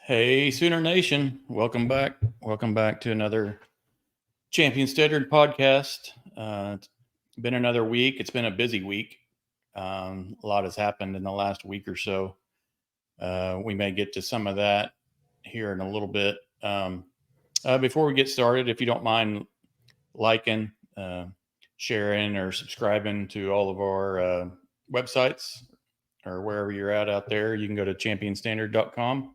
Hey, Sooner Nation. Welcome back. Welcome back to another Champion Standard podcast. It's been another week. It's been a busy week. A lot has happened in the last week or so. We may get to some of that here in a little bit. Before we get started, if you don't mind liking, sharing, or subscribing to all of our websites or wherever you're at out there, you can go to championstandard.com.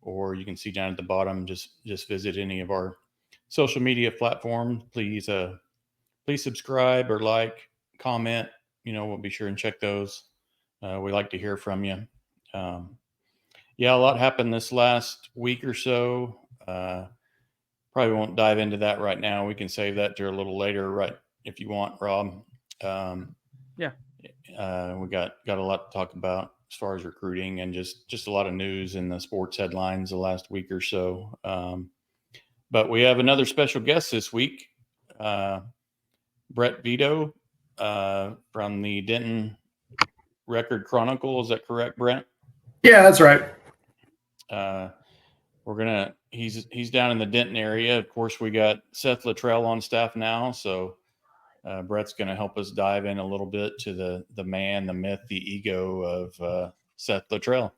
Or you can see down at the bottom, just visit any of our social media platforms. Please subscribe or like, comment. We'll be sure and check those. We like to hear from you. Yeah, a lot happened this last week or so. Probably won't dive into that right now. We can save that to a little later, right? If you want, Rob. Yeah. We got a lot to talk about as far as recruiting and just a lot of news in the sports headlines the last week or so. But we have another special guest this week, Brett Vito from the Denton Record Chronicle. Is that correct, Brent? Yeah, that's right. He's down in the Denton area. Of course, we got Seth Littrell on staff now, so Brett's going to help us dive in a little bit to the man, the myth, the ego of Seth Littrell.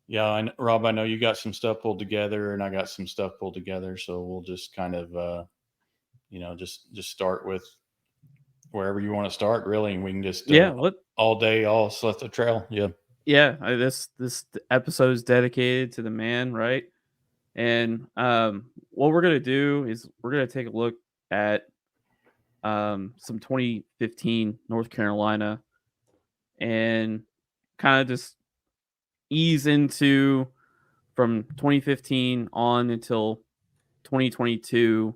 Yeah, Rob, I know you got some stuff pulled together, and I got some stuff pulled together. So we'll just kind of, just start with wherever you want to start, really, and we can just all day, all Seth Littrell. Yeah. This episode is dedicated to the man, right? And what we're gonna do is we're gonna take a look at some 2015 North Carolina and kind of just ease into from 2015 on until 2022.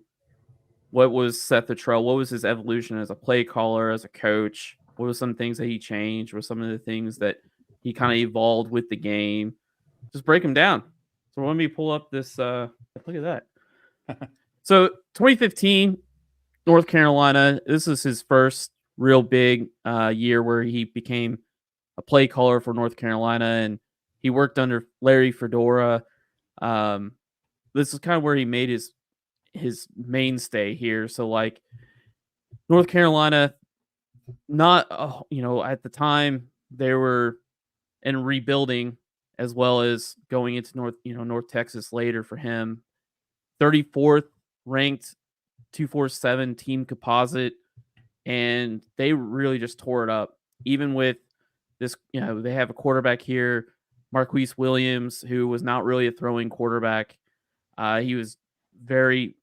What was Seth Littrell? What was his evolution as a play caller, as a coach? What were some things that he changed? What were some of the things that he kind of evolved with the game? Just break them down. So let me pull up this. Look at that. So 2015, North Carolina. This is his first real big year where he became a play caller for North Carolina, and he worked under Larry Fedora. This is kind of where he made his mainstay here. So like North Carolina, not at the time they were in rebuilding as well as going into North Texas later for him. 34th ranked 247 team composite, and they really just tore it up. Even with this, they have a quarterback here, Marquise Williams, who was not really a throwing quarterback. He was very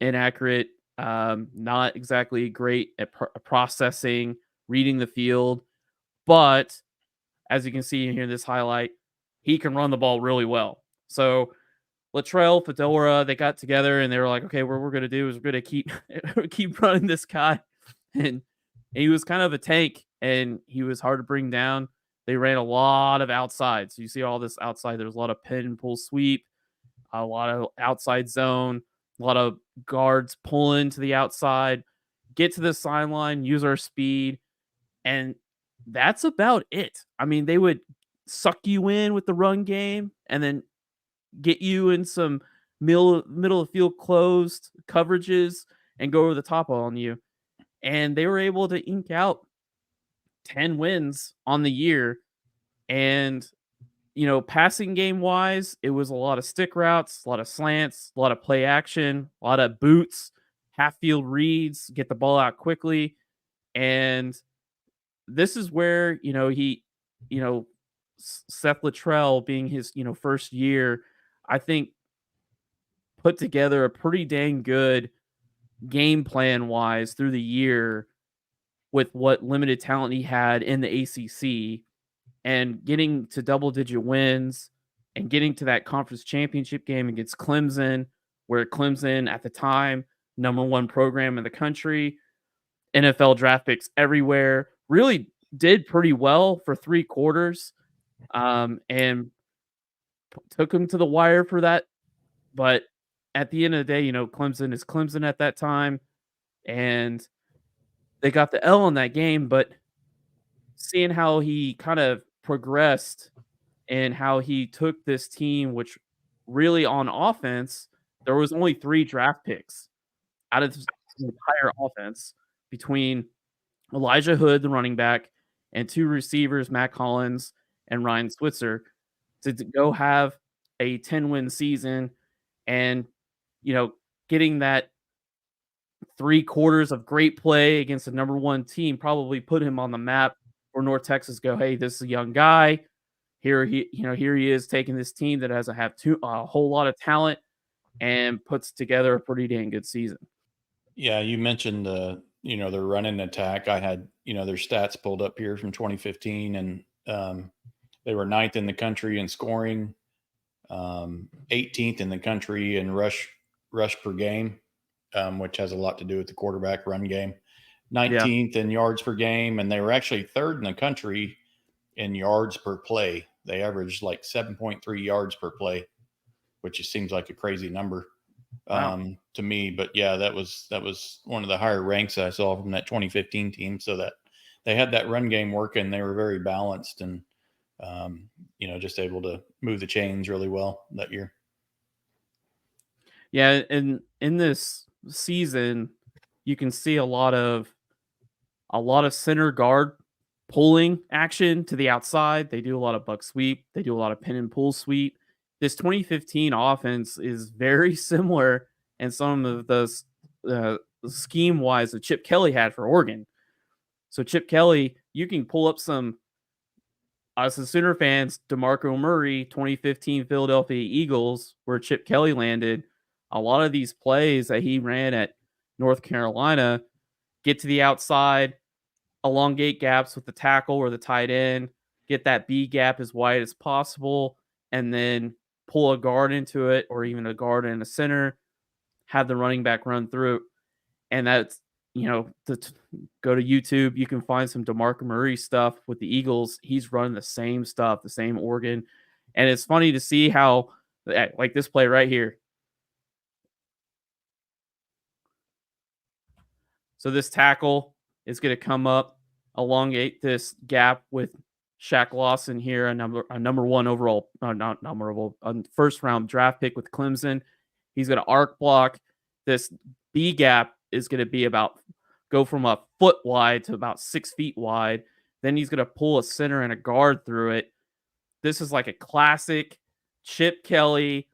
inaccurate, not exactly great at processing, reading the field. But as you can see here in this highlight, he can run the ball really well. So Littrell, Fedora, they got together and they were like, okay, what we're going to do is we're going to keep running this guy. And he was kind of a tank, and he was hard to bring down. They ran a lot of outside. So you see all this outside. There's a lot of pin and pull sweep, a lot of outside zone, a lot of guards pulling to the outside, get to the sideline, use our speed. And that's about it. I mean, they would suck you in with the run game and then get you in some middle of field closed coverages and go over the top on you. And they were able to ink out 10 wins on the year. And, passing game wise, it was a lot of stick routes, a lot of slants, a lot of play action, a lot of boots, half field reads, get the ball out quickly. And this is where, Seth Littrell being his, first year, I think put together a pretty dang good game plan wise through the year with what limited talent he had in the ACC, and getting to double digit wins and getting to that conference championship game against Clemson, where Clemson at the time, #1 program in the country, NFL draft picks everywhere, really did pretty well for 3 quarters, and took him to the wire for that. But at the end of the day, Clemson is Clemson at that time, and they got the L in that game. But seeing how he kind of progressed and how he took this team, which really on offense, there was only 3 draft picks out of the entire offense between Elijah Hood, the running back, and 2 receivers, Matt Collins and Ryan Switzer, to go have a 10-win season and, getting that 3 quarters of great play against the number 1 team probably put him on the map for North Texas go, "Hey, this is a young guy. Here he is taking this team that doesn't have a whole lot of talent and puts together a pretty dang good season." Yeah, you mentioned the running attack. I had, their stats pulled up here from 2015, and they were 9th in the country in scoring, 18th in the country in rush per game, which has a lot to do with the quarterback run game. 19th in yards per game, and they were actually 3rd in the country in yards per play. They averaged like 7.3 yards per play, which just seems like a crazy number to me. But yeah, that was one of the higher ranks I saw from that 2015 team. So that they had that run game working. They were very balanced and just able to move the chains really well that year. Yeah, and in this season, you can see a lot of center guard pulling action to the outside. They do a lot of buck sweep. They do a lot of pin and pull sweep. This 2015 offense is very similar in some of the scheme wise that Chip Kelly had for Oregon. So Chip Kelly, you can pull up some us as Sooner fans, DeMarco Murray, 2015 Philadelphia Eagles, where Chip Kelly landed. A lot of these plays that he ran at North Carolina get to the outside, elongate gaps with the tackle or the tight end, get that B gap as wide as possible, and then pull a guard into it or even a guard and a center, have the running back run through. And that's, go to YouTube, you can find some DeMarco Murray stuff with the Eagles. He's running the same stuff, the same organ. And it's funny to see how, like this play right here. So this tackle is going to come up, elongate this gap with Shaq Lawson here, a number 1 overall, not numberable, first round draft pick with Clemson. He's going to arc block. This B gap is going to go from a foot wide to about 6 feet wide. Then he's going to pull a center and a guard through it. This is like a classic Chip Kelly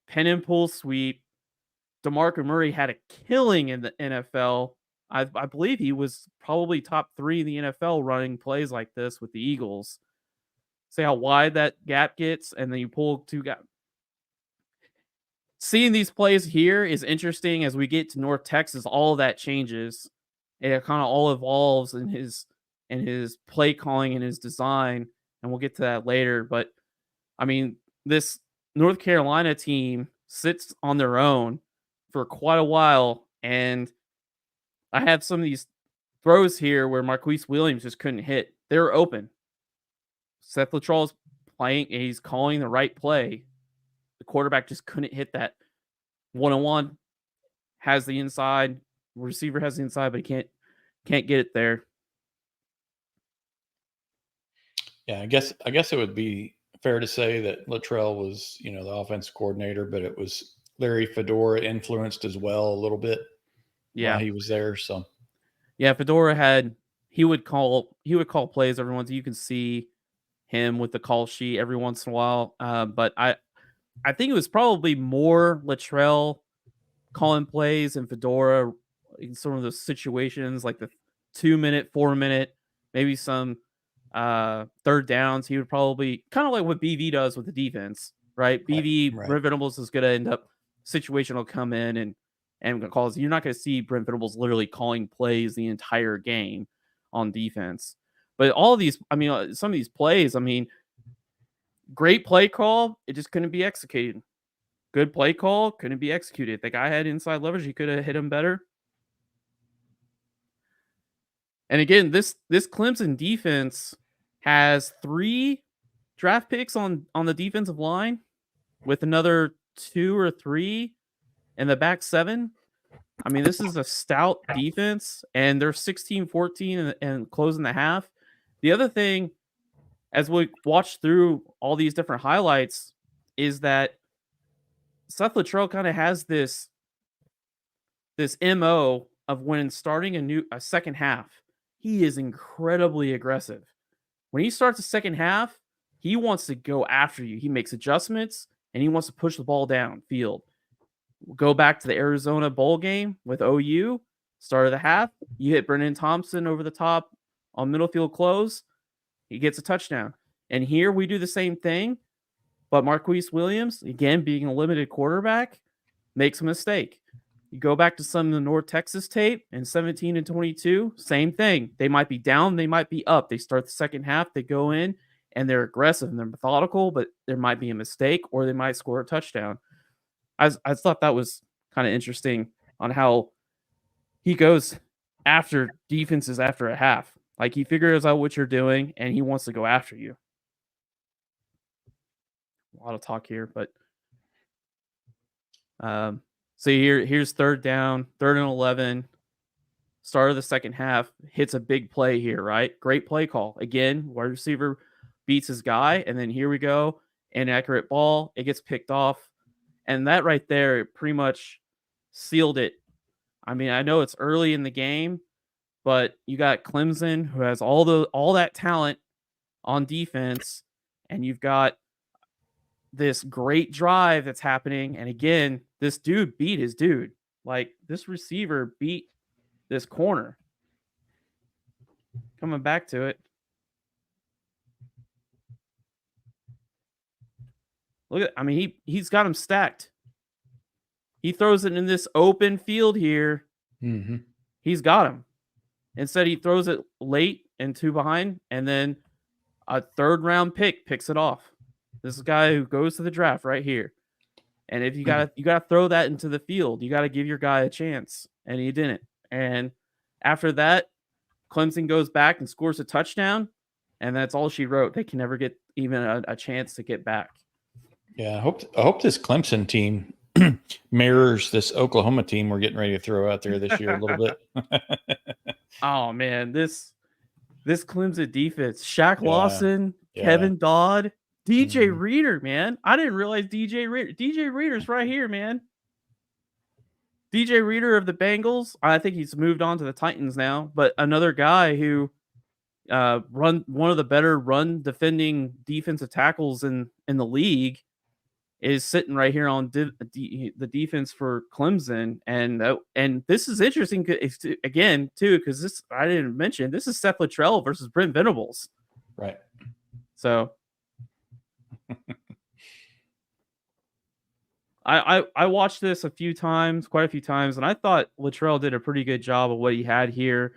pin and pull sweep. DeMarco Murray had a killing in the NFL. I believe he was probably top 3 in the NFL running plays like this with the Eagles. See how wide that gap gets, and then you pull 2 gaps. Seeing these plays here is interesting. As we get to North Texas, all of that changes. It kind of all evolves in his play calling and his design, and we'll get to that later. But I mean, this North Carolina team sits on their own for quite a while, and I have some of these throws here where Marquise Williams just couldn't hit. They were open. Seth Littrell is playing, he's calling the right play. The quarterback just couldn't hit that. 1-on-1 has the inside, receiver has the inside, but he can't get it there. Yeah, I guess it would be fair to say that Littrell was, the offensive coordinator, but it was Larry Fedora influenced as well a little bit. Yeah, while he was there. So yeah, Fedora he would call plays every once. You can see him with the call sheet every once in a while. But I think it was probably more Littrell calling plays and Fedora in some of those situations, like the 2-minute, 4-minute, maybe some third downs. He would probably kind of like what BV does with the defense, right? BV Brent Venables is going to end up situation will come in and calls. You're not going to see Brent Venables literally calling plays the entire game on defense. But all of these, I mean, some of these plays, I mean, great play call, it just couldn't be executed. Good play call, couldn't be executed. The guy had inside leverage, he could have hit him better. And again, this Clemson defense has 3 draft picks on the defensive line with another 2 or 3 in the back 7. I mean, this is a stout defense, and they're 16-14 and closing the half. The other thing, as we watch through all these different highlights, is that Seth Littrell kind of has this MO of when starting a second half, he is incredibly aggressive. When he starts the second half, he wants to go after you. He makes adjustments and he wants to push the ball downfield. Go back to the Arizona bowl game with OU, start of the half, you hit Brennan Thompson over the top on middle field close, he gets a touchdown. And here we do the same thing, but Marquise Williams, again being a limited quarterback, makes a mistake. You go back to some of the North Texas tape in 17 and 22, same thing. They might be down, they might be up. They start the second half, they go in, and they're aggressive and they're methodical, but there might be a mistake or they might score a touchdown. I thought that was kind of interesting on how he goes after defenses after a half. Like, he figures out what you're doing and he wants to go after you. A lot of talk here, but so here's third down, 3rd and 11, start of the second half, hits a big play here, right? Great play call. Again, wide receiver beats his guy, and then here we go, inaccurate ball, it gets picked off, and that right there pretty much sealed it. I mean, I know it's early in the game, but you got Clemson, who has all that talent on defense, and you've got this great drive that's happening. And again, this dude beat his dude. Like, this receiver beat this corner. Coming back to it. Look at, I mean, he's got him stacked. He throws it in this open field here. Mm-hmm. He's got him. Instead, he throws it late and 2 behind, and then a 3rd round pick picks it off. This is a guy who goes to the draft right here. And if you gotta throw that into the field, you gotta give your guy a chance. And he didn't. And after that, Clemson goes back and scores a touchdown, and that's all she wrote. They can never get even a chance to get back. Yeah, I hope this Clemson team mirrors this Oklahoma team we're getting ready to throw out there this year a little bit. Oh man, this Clemson defense: Shaq Lawson, Kevin Dodd, DJ Reader, man. I didn't realize DJ Reader's right here, man. DJ Reader of the Bengals. I think he's moved on to the Titans now, but another guy who run one of the better run defending defensive tackles in the league is sitting right here on the defense for Clemson. And this is interesting again too, because this, I didn't mention, this is Seth Littrell versus Brent Venables. Right. So I watched this quite a few times, and I thought Littrell did a pretty good job of what he had here.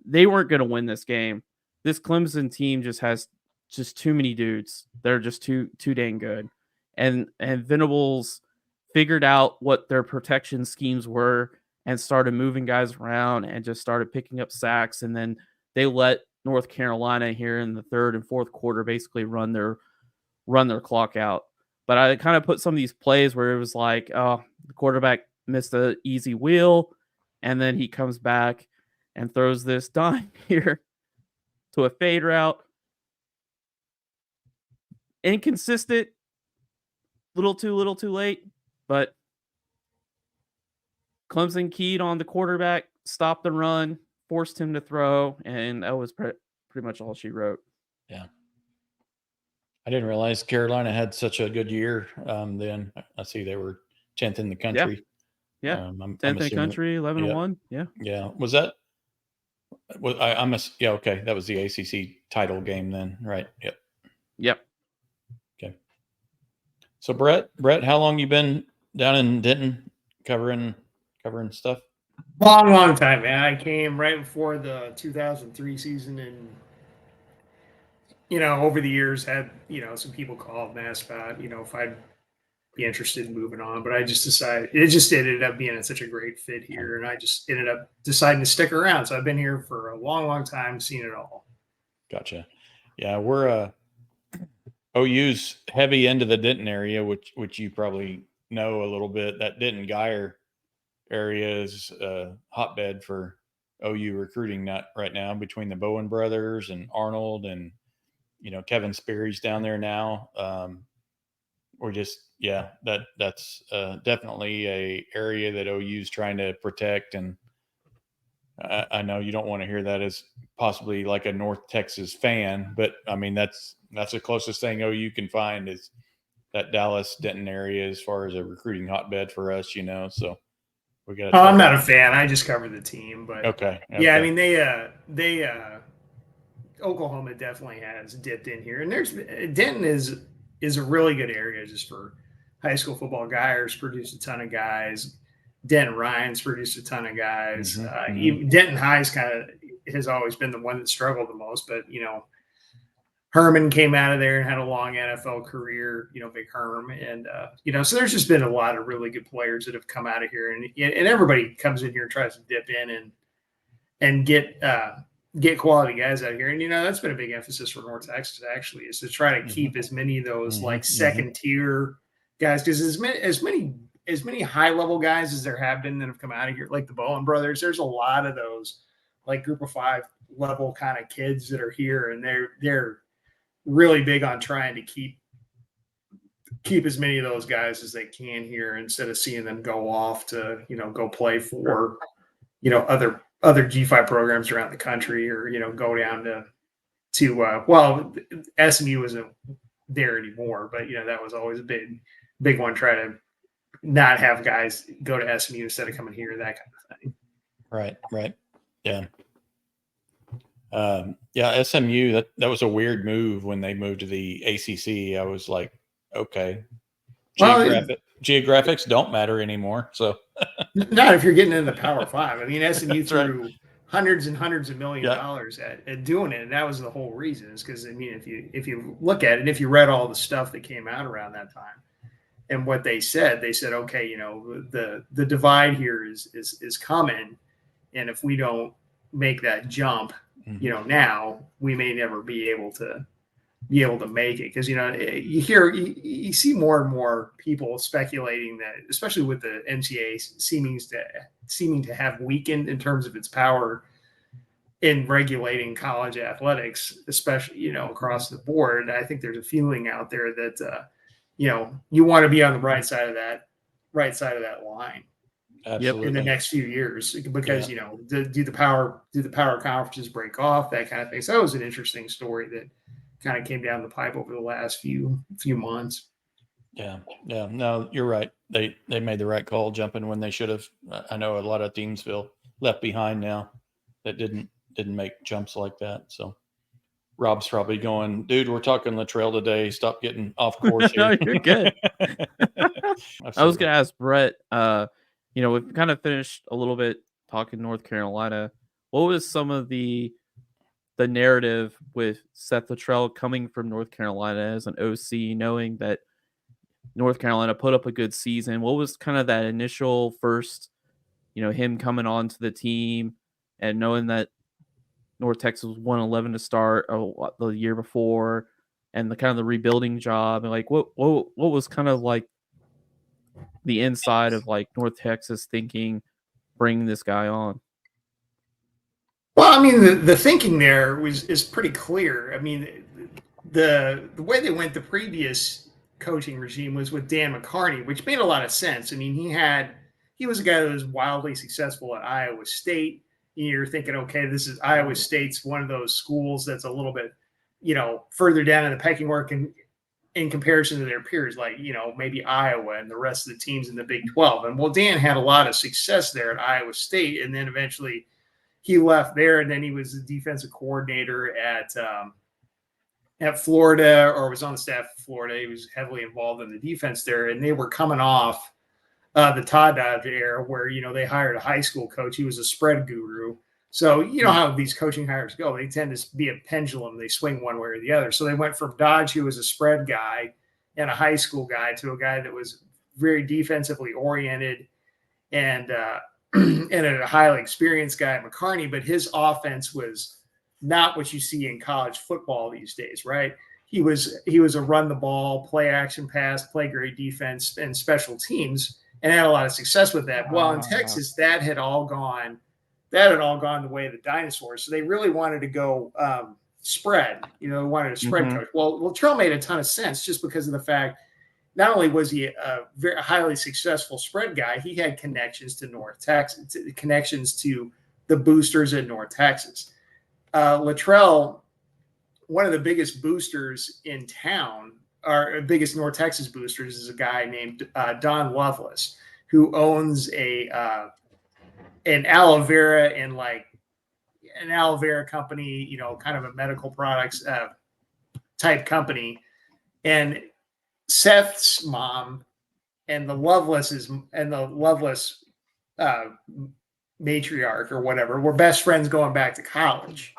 They weren't going to win this game. This Clemson team just has too many dudes. They're just too dang good. And Venables figured out what their protection schemes were and started moving guys around and just started picking up sacks. And then they let North Carolina here in the 3rd and 4th quarter basically run their clock out. But I kind of put some of these plays where it was like, oh, the quarterback missed an easy wheel, and then he comes back and throws this dime here to a fade route. Inconsistent, little too late, but Clemson keyed on the quarterback, stopped the run, forced him to throw, and that was pretty much all she wrote. Yeah. I didn't realize Carolina had such a good year. Then I see they were 10th in the country. Yeah. 10th in the country, 11-1. Yeah. Yeah. Was that? Yeah. Okay. That was the ACC title game then, right? Yep. Okay. So Brett, how long you been down in Denton covering stuff? Long time, man. I came right before the 2003 season, and over the years had some people called and asked about if I'd be interested in moving on, but I just decided it ended up being such a great fit here, and I just ended up deciding to stick around. So I've been here for a long time, seen it all. Gotcha. Yeah, we're OU's heavy into the Denton area, which you probably know a little bit. That Denton Geyer area is a hotbed for OU recruiting right now, between the Bowen brothers and Arnold and Kevin Sperry's down there now. We're just, that's definitely a area that OU's trying to protect. And I know you don't want to hear that as possibly like a North Texas fan, but I mean, that's the closest thing OU can find is that Dallas Denton area as far as a recruiting hotbed for us, so we got. I'm not a fan. I just cover the team, but okay. Yeah, I mean they Oklahoma definitely has dipped in here, and Denton is a really good area just for high school football. Geyer's produced a ton of guys. Denton Ryan's produced a ton of guys. Denton High's has always been the one that struggled the most, but Herman came out of there and had a long NFL career, Big Herm. And, so there's just been a lot of really good players that have come out of here, and everybody comes in here and tries to dip in and get quality guys out here. And, that's been a big emphasis for North Texas actually, is to try to keep as many of those like second tier guys. Cause as many high level guys as there have been that have come out of here, like the Bowen brothers, there's a lot of those like group of 5 level kind of kids that are here, and they're really big on trying to keep as many of those guys as they can here, instead of seeing them go off to, go play for, other G5 programs around the country, or, go down to well, SMU isn't there anymore, but, that was always a big one. Try to not have guys go to SMU instead of coming here, that kind of thing. Right. Yeah. SMU, that was a weird move when they moved to the ACC. I was like, okay, geographics don't matter anymore. So not if you're getting in the Power 5. I mean, SMU threw hundreds and hundreds of $1 million at doing it, and that was the whole reason. Is because, I mean, if you look at it, if you read all the stuff that came out around that time, and what they said, okay, the divide here is coming, and if we don't make that jump, now we may never be able to make it. Because, you see more and more people speculating that, especially with the NCAA seeming to have weakened in terms of its power in regulating college athletics, especially, across the board. I think there's a feeling out there that, you want to be on the right side of that line. Absolutely. In the next few years, because do the power conferences break off, that kind of thing. So that was an interesting story that kind of came down the pipe over the last few months. Yeah. No, you're right. They made the right call jumping when they should have. I know a lot of teams feel left behind now that didn't make jumps like that. So Rob's probably going, dude, we're talking Littrell today. Stop getting off course here. No, you're good. I was going to ask Brett, we've kind of finished a little bit talking North Carolina. What was some of the narrative with Seth Littrell coming from North Carolina as an OC, knowing that North Carolina put up a good season? What was kind of that initial first, him coming on to the team and knowing that North Texas was 1-11 to start the year before, and the kind of the rebuilding job, and like what was kind of like the inside of like North Texas thinking, bringing this guy on? Well, I mean, the thinking there is pretty clear. I mean, the way they went the previous coaching regime was with Dan McCarney, which made a lot of sense. I mean, he was a guy that was wildly successful at Iowa State. You're thinking, okay, this is Iowa State's one of those schools that's a little bit, further down in the pecking order in comparison to their peers, like, maybe Iowa and the rest of the teams in the Big 12. And well, Dan had a lot of success there at Iowa State, and then eventually he left there, and then he was the defensive coordinator at Florida, or was on the staff of Florida. He was heavily involved in the defense there, and they were coming off the Todd Dodge era where, they hired a high school coach. He was a spread guru. So you know how these coaching hires go. They tend to be a pendulum. They swing one way or the other. So they went from Dodge, who was a spread guy and a high school guy, to a guy that was very defensively oriented and a highly experienced guy at McCarney. But his offense was not what you see in college football these days, right? He was a run the ball, play action pass, play great defense, and special teams, and had a lot of success with that. Well, in Texas, that had all gone the way of the dinosaurs. So they really wanted to go spread. Wanted a spread coach. Well, Littrell made a ton of sense just because of the fact not only was he a very highly successful spread guy, he had connections to North Texas, connections to the boosters in North Texas. Littrell, one of the biggest boosters in town, or biggest North Texas boosters, is a guy named Don Lovelace, who owns an aloe vera and like an aloe vera company, kind of a medical products type company. And Seth's mom and the Lovelace matriarch or whatever were best friends going back to college.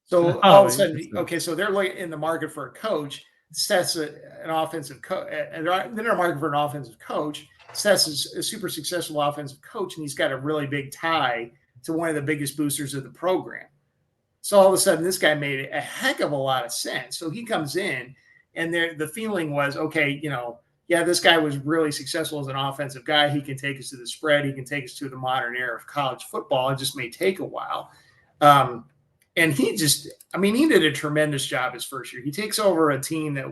So all of a sudden, okay, so they're like in the market for a coach. Seth's an offensive coach, and they're in the market for an offensive coach. Seth's is a super successful offensive coach, and he's got a really big tie to one of the biggest boosters of the program. So all of a sudden, this guy made a heck of a lot of sense. So he comes in, and the feeling was, okay, this guy was really successful as an offensive guy. He can take us to the spread. He can take us to the modern era of college football. It just may take a while. And he did a tremendous job his first year. He takes over a team that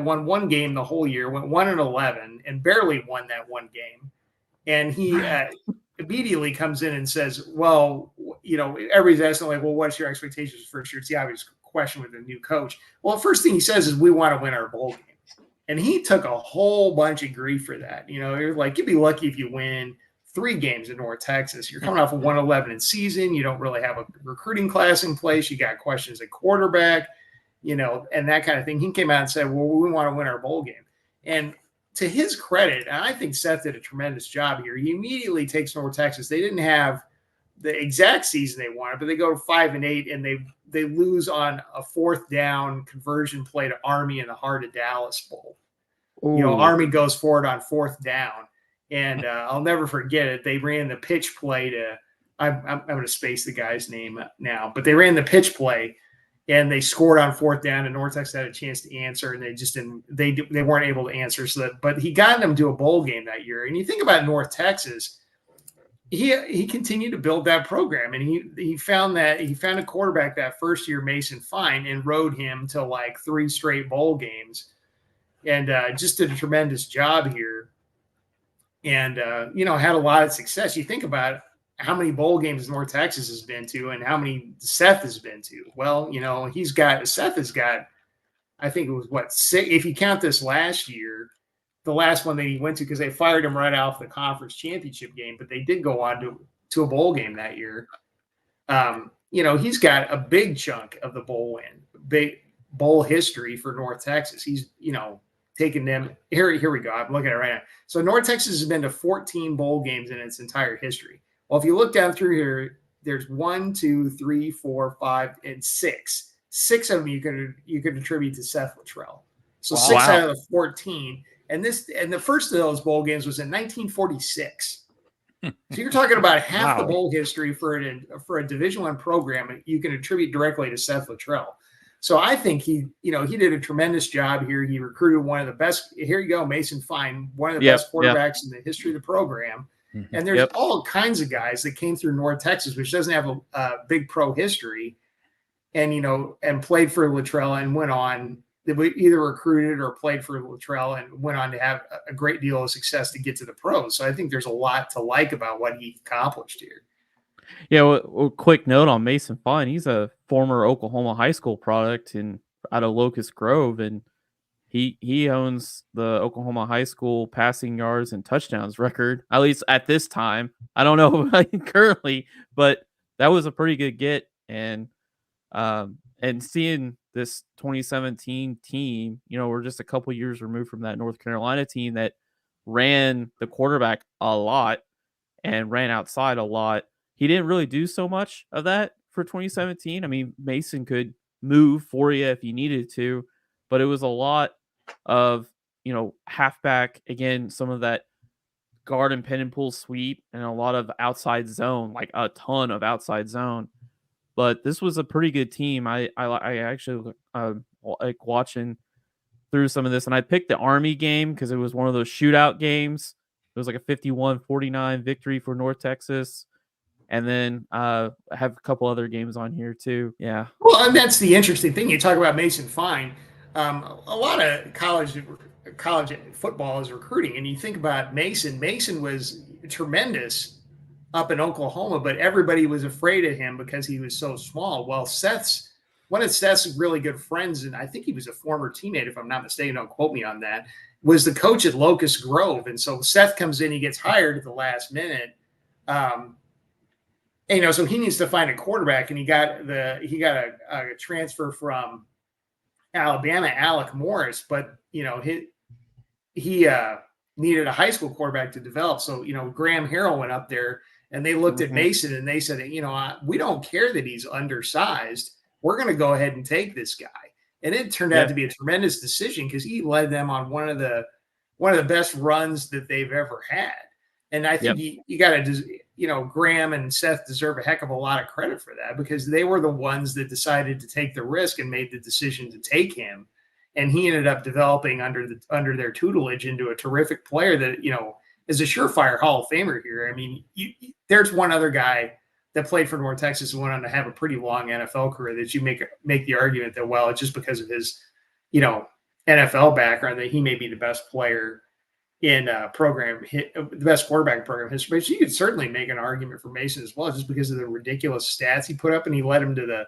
won one game the whole year, went 1-11, and barely won that one game. And he immediately comes in and says, well, everybody's asking like, well, what's your expectations for first year? It's the obvious question with a new coach. Well, the first thing he says is we want to win our bowl game. And he took a whole bunch of grief for that. You're like, you'd be lucky if you win 3 games in North Texas. You're coming off a 1-11 in season. You don't really have a recruiting class in place. You got questions at quarterback, and that kind of thing. He came out and said, well, we want to win our bowl game. And to his credit, and I think Seth did a tremendous job here, he immediately takes North Texas. They didn't have the exact season they wanted, but they go to 5-8, and they lose on a 4th down conversion play to Army in the heart of Dallas Bowl. Ooh. Army goes forward on 4th down. And I'll never forget it. They ran the pitch play to I'm going to space the guy's name now, but they ran the pitch play and they scored on 4th down, and North Texas had a chance to answer, and they just didn't. They weren't able to answer. But he got them to a bowl game that year. And you think about North Texas, he continued to build that program, and he found a quarterback that first year, Mason Fine, and rode him to like 3 straight bowl games, and just did a tremendous job here. And, had a lot of success. You think about how many bowl games North Texas has been to and how many Seth has been to. Well, Seth has got, I think it was 6, if you count this last year, the last one that he went to, because they fired him right off the conference championship game, but they did go on to a bowl game that year. He's got a big chunk of the bowl win, big bowl history for North Texas. He's, taking them here we go. I'm looking at it right now. So North Texas has been to 14 bowl games in its entire history. Well, if you look down through here, there's 1, 2, 3, 4, 5, and 6. 6 of them you could attribute to Seth Littrell. So 6 out of the 14. And the first of those bowl games was in 1946. So you're talking about half the bowl history for a Division I program you can attribute directly to Seth Littrell. So I think he did a tremendous job here. He recruited one of the best. Here you go, Mason Fine, one of the best quarterbacks in the history of the program. Mm-hmm. And there's all kinds of guys that came through North Texas, which doesn't have a big pro history, and played for Littrell and went on. They either recruited or played for Littrell and went on to have a great deal of success to get to the pros. So I think there's a lot to like about what he accomplished here. Yeah, well, quick note on Mason Fine. He's a former Oklahoma high school product out of Locust Grove, and he owns the Oklahoma high school passing yards and touchdowns record, at least at this time. I don't know currently, but that was a pretty good get. And seeing this 2017 team, we're just a couple years removed from that North Carolina team that ran the quarterback a lot and ran outside a lot. He didn't really do so much of that for 2017. I mean, Mason could move for you if you needed to, but it was a lot of, halfback, again, some of that guard and pin and pull sweep, and a lot of outside zone, like a ton of outside zone. But this was a pretty good team. I actually like watching through some of this, and I picked the Army game because it was one of those shootout games. It was like a 51-49 victory for North Texas. And then I have a couple other games on here too. Yeah. Well, and that's the interesting thing. You talk about Mason Fine. A lot of college football is recruiting, and you think about Mason. Mason was tremendous up in Oklahoma, but everybody was afraid of him because he was so small. Well, one of Seth's really good friends, and I think he was a former teammate, if I'm not mistaken, don't quote me on that, was the coach at Locust Grove. And so Seth comes in, he gets hired at the last minute. So he needs to find a quarterback, and he got a transfer from Alabama, Alec Morris, but he needed a high school quarterback to develop. So Graham Harrell went up there, and they looked at Mason and they said, we don't care that he's undersized. We're going to go ahead and take this guy. And it turned out to be a tremendous decision because he led them on one of the best runs that they've ever had. And I think you got to, Graham and Seth deserve a heck of a lot of credit for that because they were the ones that decided to take the risk and made the decision to take him. And he ended up developing under their tutelage into a terrific player that, is a surefire Hall of Famer here. I mean, there's one other guy that played for North Texas and went on to have a pretty long NFL career that you make the argument that, well, it's just because of his, NFL background that he may be the best player in the best quarterback program history. But you could certainly make an argument for Mason as well, just because of the ridiculous stats he put up, and he led him to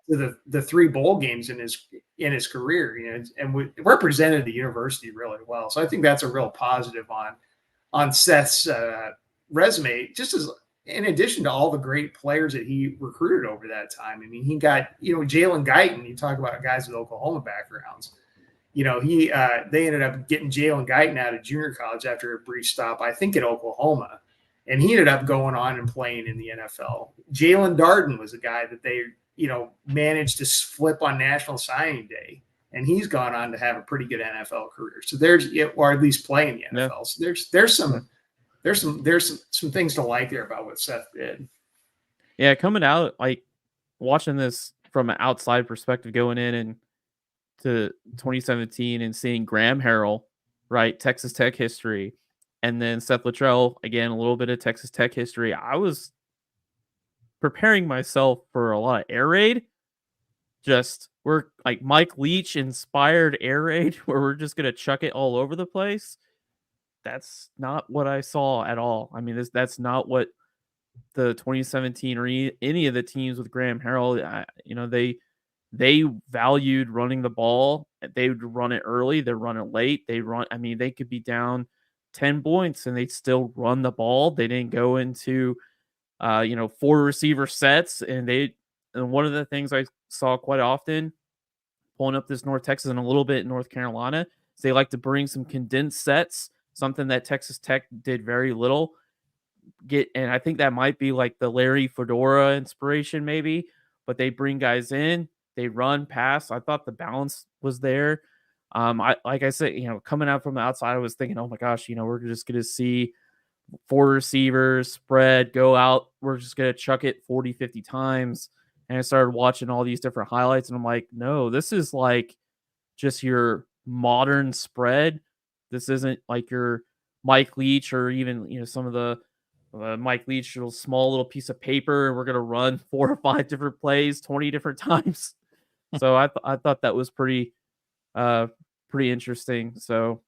the 3 bowl games in his career, and represented the university really well. So I think that's a real positive on Seth's resume, just as in addition to all the great players that he recruited over that time. I mean, he got Jalen Guyton. You talk about guys with Oklahoma backgrounds. They ended up getting Jalen Guyton out of junior college after a brief stop, I think, at Oklahoma. And he ended up going on and playing in the NFL. Jalen Darden was a guy that they, managed to flip on National Signing Day. And he's gone on to have a pretty good NFL career. So or at least play in the NFL. Yeah. So there's some things to like there about what Seth did. Yeah, coming out, like watching this from an outside perspective, going in and to 2017 and seeing Graham Harrell, right, Texas Tech history, and then Seth Littrell, again, a little bit of Texas Tech history. I was preparing myself for a lot of air raid. We're like Mike Leach inspired air raid where we're just going to chuck it all over the place. That's not what I saw at all. I mean, that's not what the 2017 or any of the teams with Graham Harrell, they valued running the ball. They would run it early. They run it late. They could be down 10 points and they'd still run the ball. They didn't go into, 4 receiver sets. And one of the things I saw quite often pulling up this North Texas and a little bit in North Carolina is they like to bring some condensed sets, something that Texas Tech did very little. And I think that might be like the Larry Fedora inspiration maybe, but they bring guys in, they run, pass. I thought the balance was there. Like I said, coming out from the outside, I was thinking, oh my gosh, we're just going to see 4 receivers spread, go out. We're just going to chuck it 40, 50 times. And I started watching all these different highlights and I'm like, no, this is like just your modern spread. This isn't like your Mike Leach or even, some of the Mike Leach, a small little piece of paper, and we're going to run 4 or 5 different plays 20 different times. So I thought that was pretty interesting. So,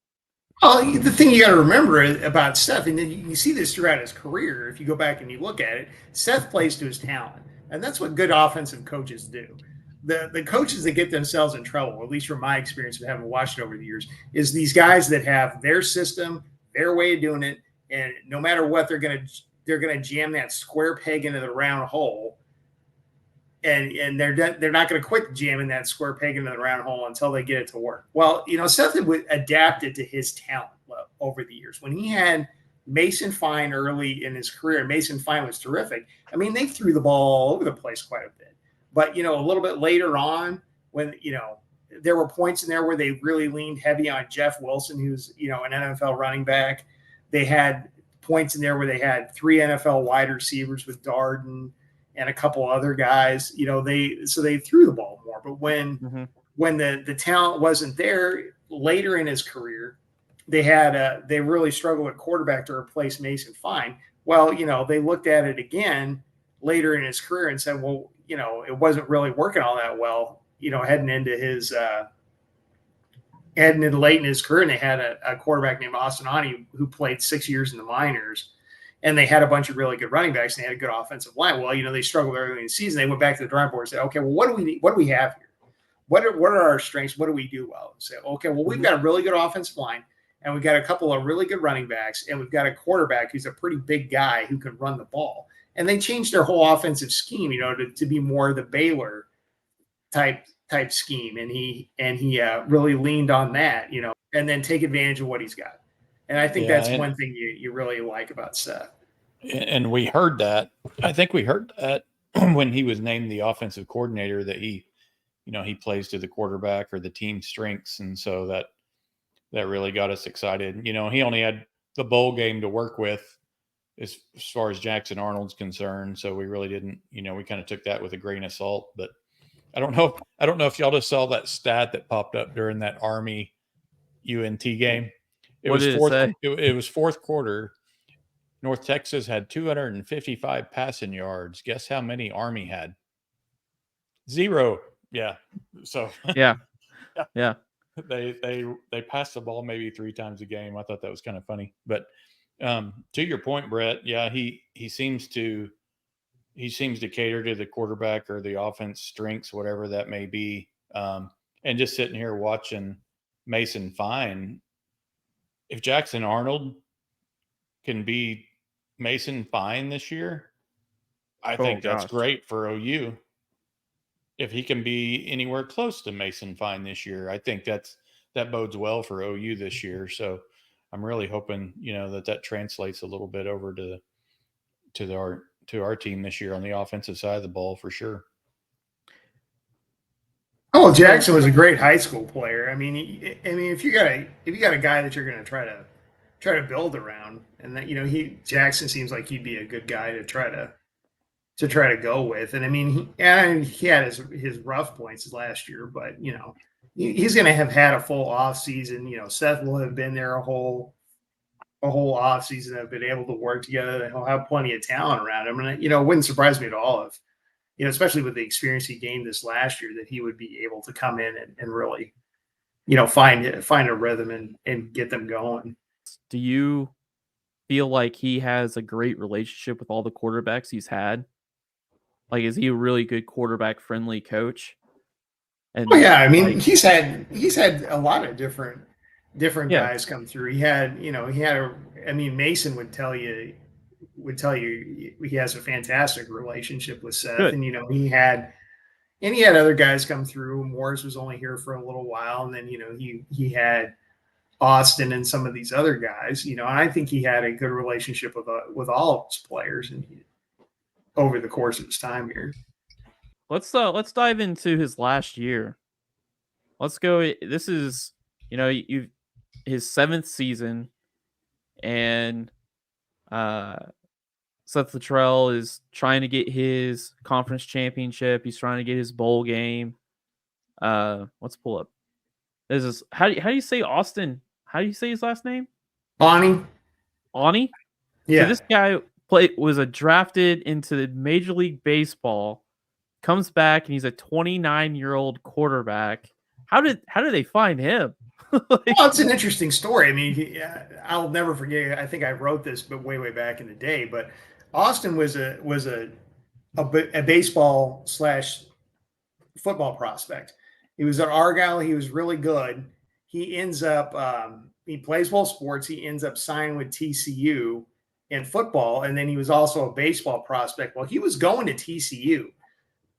well, the thing you got to remember about Seth, and then you see this throughout his career, if you go back and you look at it, Seth plays to his talent. And that's what good offensive coaches do. The coaches that get themselves in trouble, at least from my experience of having watched it over the years, is these guys that have their system, their way of doing it, and no matter what, they're gonna jam that square peg into the round hole, and they're not gonna quit jamming that square peg into the round hole until they get it to work. Well, Seth would adapted to his talent over the years. When he had Mason Fine early in his career, and Mason Fine was terrific. I mean, they threw the ball all over the place quite a bit. But, a little bit later on, when, there were points in there where they really leaned heavy on Jeff Wilson, who's, an NFL running back. They had points in there where they had 3 NFL wide receivers with Darden and a couple other guys. They threw the ball more. But when the talent wasn't there later in his career, they really struggled at quarterback to replace Mason Fine. Well, they looked at it again later in his career and said, well, it wasn't really working all that well, heading into late in his career. And they had a quarterback named Austin Ani who played 6 years in the minors. And they had a bunch of really good running backs, and they had a good offensive line. Well, they struggled early in the season. They went back to the drawing board and said, okay, well, what do we need? What do we have here? What are our strengths? What do we do well? And say, okay, well, we've got a really good offensive line, and we've got a couple of really good running backs, and we've got a quarterback who's a pretty big guy who can run the ball. And they changed their whole offensive scheme, to be more the Baylor type scheme. And he really leaned on that, and then take advantage of what he's got. And I think that's one thing you really like about Seth. And we heard that. I think we heard that when he was named the offensive coordinator, that he plays to the quarterback or the team strengths. And so that really got us excited. He only had the bowl game to work with as far as Jackson Arnold's concerned. So we really didn't, we kind of took that with a grain of salt. But I don't know if y'all just saw that stat that popped up during that Army UNT game. It was fourth quarter. North Texas had 255 passing yards. Guess how many Army had? 0. Yeah. So yeah. They passed the ball maybe 3 times a game. I thought that was kind of funny. But to your point, Brett, yeah, he seems to cater to the quarterback or the offense strengths, whatever that may be. And just sitting here watching Mason Fine, if Jackson Arnold can be Mason Fine this year, I think that's great for OU. If he can be anywhere close to Mason Fine this year, I think that bodes well for OU this year. So I'm really hoping, that translates a little bit over to our team this year on the offensive side of the ball for sure. Oh, Jackson was a great high school player. I mean, if you got a guy that you're going to try to build around, and that Jackson seems like he'd be a good guy to try to go with. And I mean, he had his rough points last year, but he's going to have had a full off season. Seth will have been there a whole off season, have been able to work together. He'll have plenty of talent around him, and it wouldn't surprise me at all if, especially with the experience he gained this last year, that he would be able to come in and really, find a rhythm and get them going. Do you feel like he has a great relationship with all the quarterbacks he's had? Like, is he a really good quarterback friendly coach? And yeah, I mean, he's had a lot of different guys come through. Mason would tell you he has a fantastic relationship with Seth. Good. And he had other guys come through. Morris was only here for a little while, and then he had Austin and some of these other guys. And I think he had a good relationship with all of his players and over the course of his time here. Let's dive into his last year. Let's go. This is his 7th season, and Seth Littrell is trying to get his conference championship. He's trying to get his bowl game. Let's pull up. This is how do you say Austin? How do you say his last name? Ani. Yeah. So this guy was drafted into the Major League Baseball. Comes back and he's a 29-year-old quarterback. How did they find him? Well, it's an interesting story. I mean, I'll never forget. I think I wrote this, but way back in the day. But Austin was a baseball / football prospect. He was at Argyle. He was really good. He ends up he plays both sports. He ends up signing with TCU in football, and then he was also a baseball prospect. Well, he was going to TCU,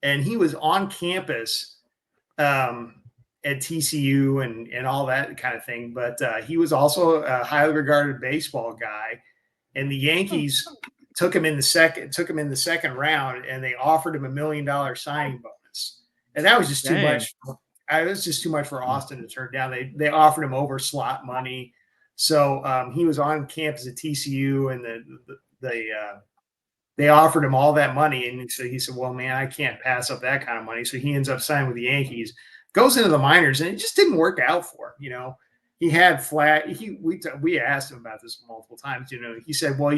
and he was on campus at TCU and all that kind of thing. But he was also a highly regarded baseball guy, and the Yankees took him in the second round, and they offered him $1 million signing bonus, and that was just too much. It was just too much for Austin to turn down. They offered him over slot money, so he was on campus at TCU, and they offered him all that money, and so he said, "Well, man, I can't pass up that kind of money." So he ends up signing with the Yankees, goes into the minors, and it just didn't work out for him. he had flat. We asked him about this multiple times. He said, well,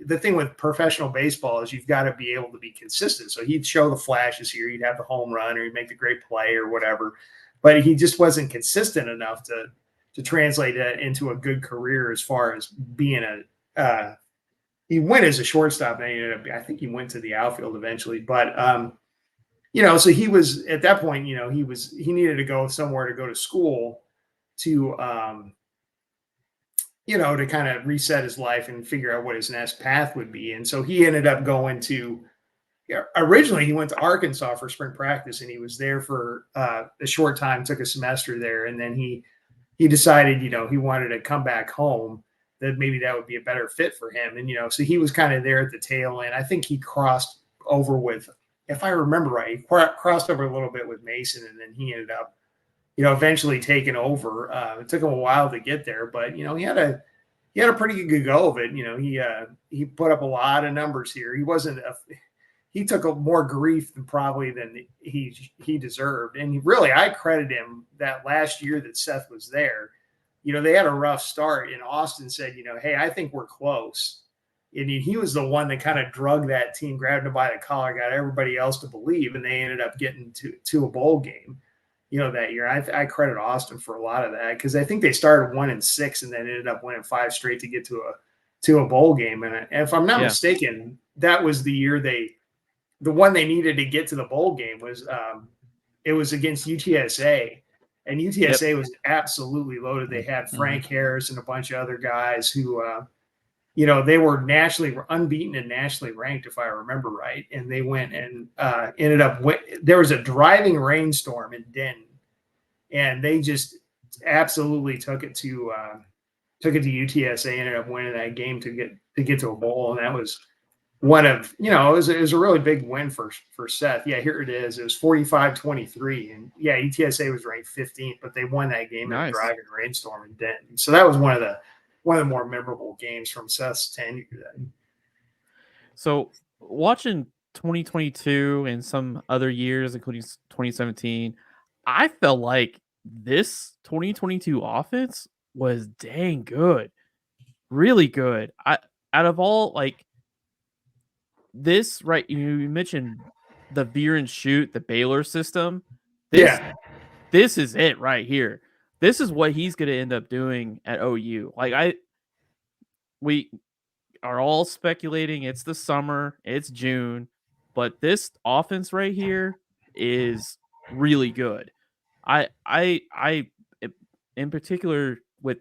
the thing with professional baseball is you've got to be able to be consistent. So he'd show the flashes here. He'd have the home run or he'd make the great play or whatever, but he just wasn't consistent enough to translate that into a good career as far as being he went as a shortstop and I think he went to the outfield eventually, but so he was at that point, he needed to go somewhere to go to school to to kind of reset his life and figure out what his next path would be. And so he ended up going to originally he went to Arkansas for spring practice, and he was there for a short time, took a semester there, and then he decided he wanted to come back home, that maybe that would be a better fit for him. And so he was kind of there at the tail end. I think he crossed over with, if I remember right, he crossed over a little bit with Mason, and then he ended up eventually taking over. It took him a while to get there, but he had a pretty good go of it. He put up a lot of numbers here. He took more grief than he deserved. And I credit him that last year that Seth was there. They had a rough start, and Austin said, hey, I think we're close. And he was the one that kind of drug that team, grabbed him by the collar, got everybody else to believe, and they ended up getting to a bowl game. That year. I credit Austin for a lot of that, because I think they started 1-6 and then ended up winning 5 straight to get to a bowl game. And if I'm not mistaken, that was the year the one they needed to get to the bowl game was it was against UTSA, and UTSA was absolutely loaded. They had Frank Harris and a bunch of other guys who they were nationally unbeaten and nationally ranked, if I remember right. And they went and ended up there was a driving rainstorm in Denton, and they just absolutely took it to UTSA. Ended up winning that game to get to a bowl, and that was one of it was a really big win for Seth. Yeah, here it is. It was 45-23, and UTSA was ranked 15th, but they won that game in a driving rainstorm in Denton. So that was one of the more memorable games from Seth's tenure. So watching 2022 and some other years, including 2017, I felt like this 2022 offense was dang good, really good. Out of all this, right? You mentioned the veer and shoot, the Baylor system. This is it right here. This is what he's going to end up doing at OU. We are all speculating it's the summer, it's June, but this offense right here is really good. I in particular with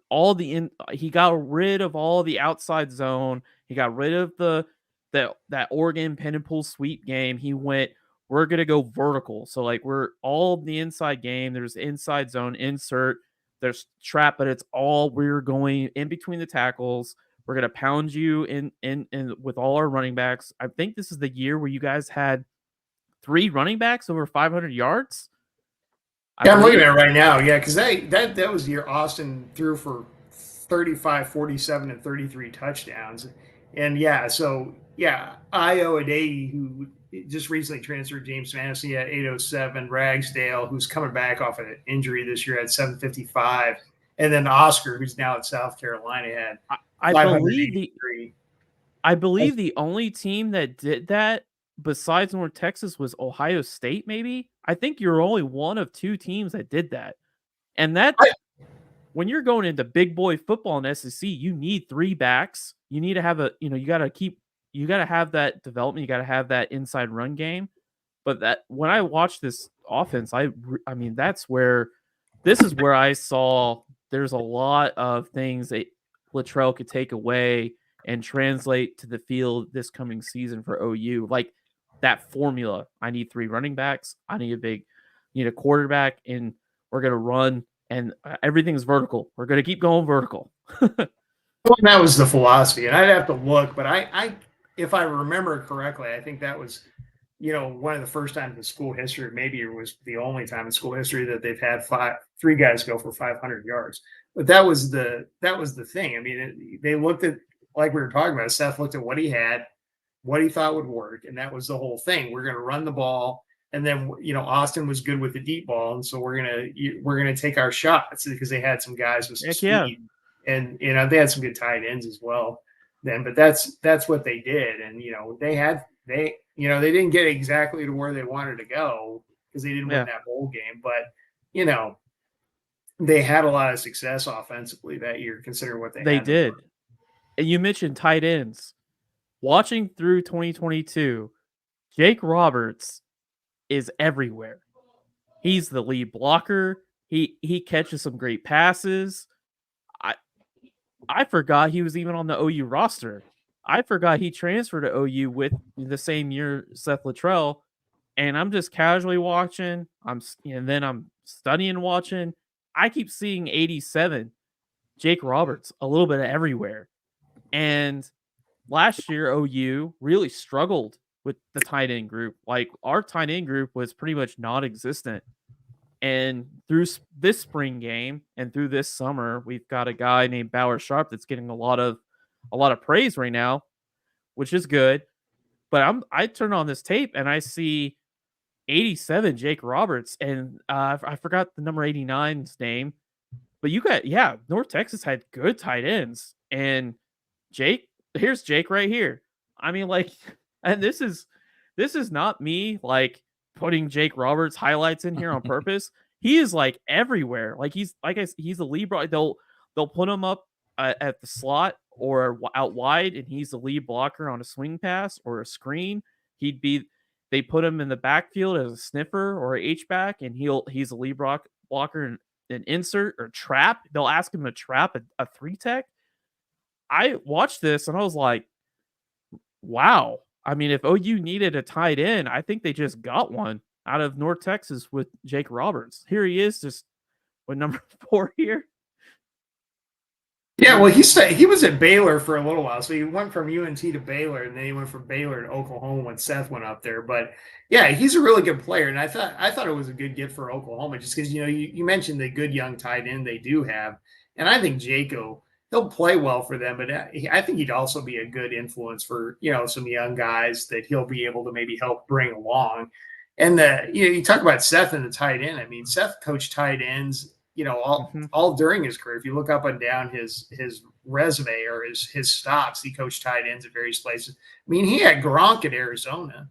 all he got rid of all the outside zone. He got rid of that Oregon pin and pull sweep game. He went, we're going to go vertical. So we're all the inside game. There's inside zone insert. There's trap, but it's all we're going in between the tackles. We're going to pound you in with all our running backs. I think this is the year where you guys had 3 running backs over 500 yards. I'm looking at it right now. Yeah, because that was the year Austin threw for 35, 47, and 33 touchdowns. And Io Adei, who just recently transferred, James Madison at 807, Ragsdale, who's coming back off an injury this year at 755, and then Oscar, who's now at South Carolina, had I believe the only team that did that besides North Texas was Ohio State, maybe. I think you're only one of 2 teams that did that. And when you're going into big boy football in SEC, you need 3 backs. You need to have you got to have that development. You got to have that inside run game. But when I watched this offense, I mean, this is where I saw there's a lot of things that Littrell could take away and translate to the field this coming season for OU. Like that formula. I need 3 running backs. I need a quarterback, and we're going to run, and everything's vertical. We're going to keep going vertical. Well, that was the philosophy, and I'd have to look, but I if I remember correctly, I think that was, one of the first times in school history, maybe it was the only time in school history that they've had 3 guys go for 500 yards. But that was the thing. I mean, they looked at, like we were talking about, Seth looked at what he had, what he thought would work, and that was the whole thing. We're going to run the ball, And then, Austin was good with the deep ball. And so we're going to take our shots because they had some guys with some speed and, they had some good tight ends as well then, but that's what they did. And, they didn't get exactly to where they wanted to go because they didn't win that bowl game, but they had a lot of success offensively that year, considering what they had. Did. And you mentioned tight ends. Watching through 2022, Jake Roberts is everywhere. He's the lead blocker. He catches some great passes. I forgot he was even on the OU roster. I forgot he transferred to OU with the same year Seth Littrell. And I'm just casually watching. And then I'm studying watching. I keep seeing 87, Jake Roberts, a little bit of everywhere. And last year, OU really struggled with the tight end group. Like, our tight end group was pretty much non-existent. And through this spring game and through this summer, we've got a guy named Bauer Sharp that's getting a lot of praise right now, which is good. But I turn on this tape and I see 87 Jake Roberts, and I forgot the number 89's name. But North Texas had good tight ends, and here's Jake right here. I mean, like, and this is not me like putting Jake Roberts highlights in here on purpose. He is like everywhere. Like he's the lead. They'll put him up at the slot or out wide, and he's the lead blocker on a swing pass or a screen. They put him in the backfield as a sniffer or a H-back, and he's a lead blocker and an insert or trap. They'll ask him to trap a 3-tech. I watched this and I was like, wow. I mean, if OU needed a tight end, I think they just got one out of North Texas with Jake Roberts. Here he is, just with number 4 here. Yeah, well, he was at Baylor for a little while, so he went from UNT to Baylor, and then he went from Baylor to Oklahoma when Seth went up there. But yeah, he's a really good player, and I thought it was a good get for Oklahoma, just because you mentioned the good young tight end they do have, and I think he'll play well for them, but I think he'd also be a good influence for some young guys that he'll be able to maybe help bring along. And you talk about Seth and the tight end. I mean, Seth coached tight ends, all during his career. If you look up and down his resume or his stops, he coached tight ends at various places. I mean, he had Gronk at Arizona,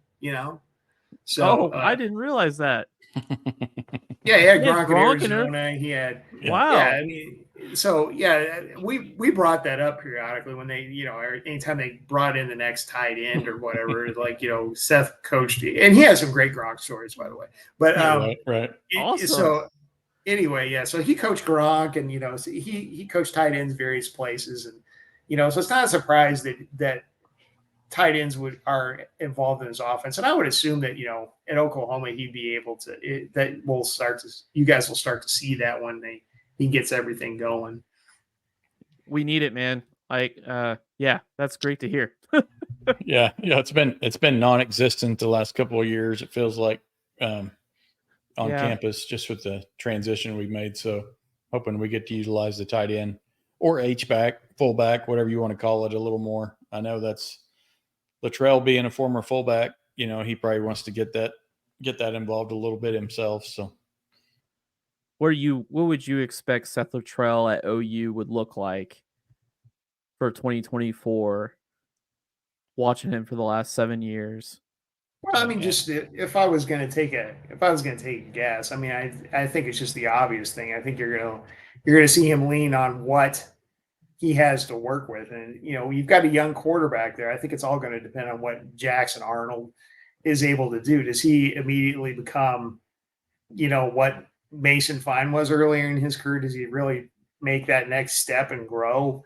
So I didn't realize that. Yeah, he had Gronk at Arizona. He had wow. Yeah, I mean, so yeah, we brought that up periodically when they, anytime they brought in the next tight end or whatever, like Seth coached, and he has some great Gronk stories, by the way. But right. Awesome. So anyway, yeah, so he coached Gronk, and so he coached tight ends various places, and so it's not a surprise that tight ends are involved in his offense, and I would assume that at Oklahoma he'd be able to. You guys will start to see that when he gets everything going. We need it, man. Like, yeah, that's great to hear. yeah, it's been non-existent the last couple of years. It feels like on campus, just with the transition we've made. So hoping we get to utilize the tight end or H-back, fullback, whatever you want to call it, a little more. I know that's Littrell being a former fullback. He probably wants to get that involved a little bit himself. So, what would you expect Seth Littrell at OU would look like for 2024? Watching him for the last 7 years. Well, I mean, just if I was going to take a guess, I mean, I think it's just the obvious thing. I think you're going to see him lean on what he has to work with, and you've got a young quarterback there. I think it's all going to depend on what Jackson Arnold is able to do. Does he immediately become, what Mason Fine was earlier in his career? Does he really make that next step and grow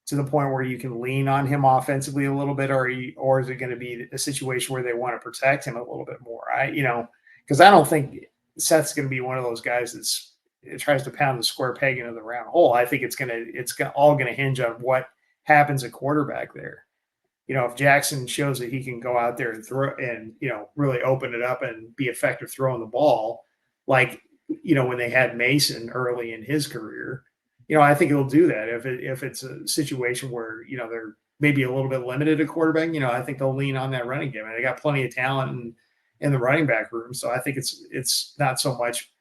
to the point where you can lean on him offensively a little bit, or is it going to be a situation where they want to protect him a little bit more? Because I don't think Seth's going to be one of those guys it tries to pound the square peg into the round hole. I think it's all going to hinge on what happens at quarterback there. If Jackson shows that he can go out there and throw and, really open it up and be effective throwing the ball, like, when they had Mason early in his career, I think he'll do that. If it's a situation where, they're maybe a little bit limited at quarterback, I think they'll lean on that running game. And they got plenty of talent in the running back room. So I think it's not so much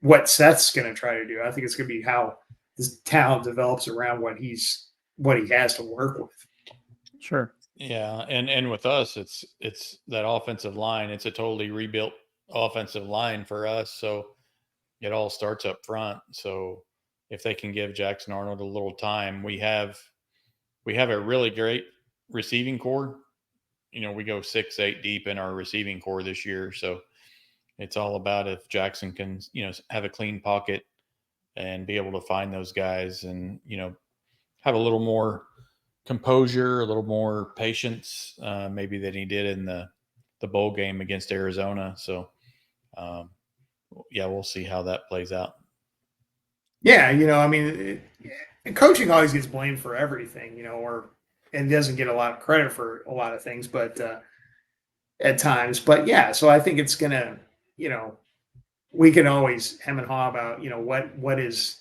what Seth's going to try to do. I think it's going to be how this talent develops around what he has to work with. Sure. Yeah, and with us, it's that offensive line. It's a totally rebuilt offensive line for us. So it all starts up front. So if they can give Jackson Arnold a little time, we have a really great receiving core. We go 6-8 deep in our receiving core this year. So it's all about if Jackson can, have a clean pocket and be able to find those guys and, have a little more composure, a little more patience, maybe than he did in the bowl game against Arizona. So, yeah, we'll see how that plays out. Yeah, I mean, coaching always gets blamed for everything, and doesn't get a lot of credit for a lot of things, but at times. But yeah, so I think it's gonna, we can always hem and haw about, what is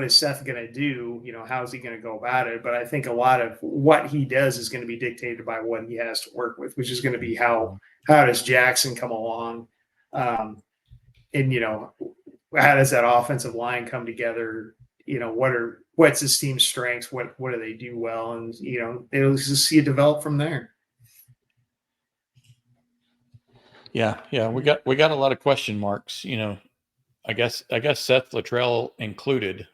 Seth gonna do? How is he gonna go about it? But I think a lot of what he does is going to be dictated by what he has to work with, which is going to be how does Jackson come along, and how does that offensive line come together? What's his team's strengths? What do they do well? And they'll just see it develop from there. Yeah, we got a lot of question marks. I guess Seth Littrell included,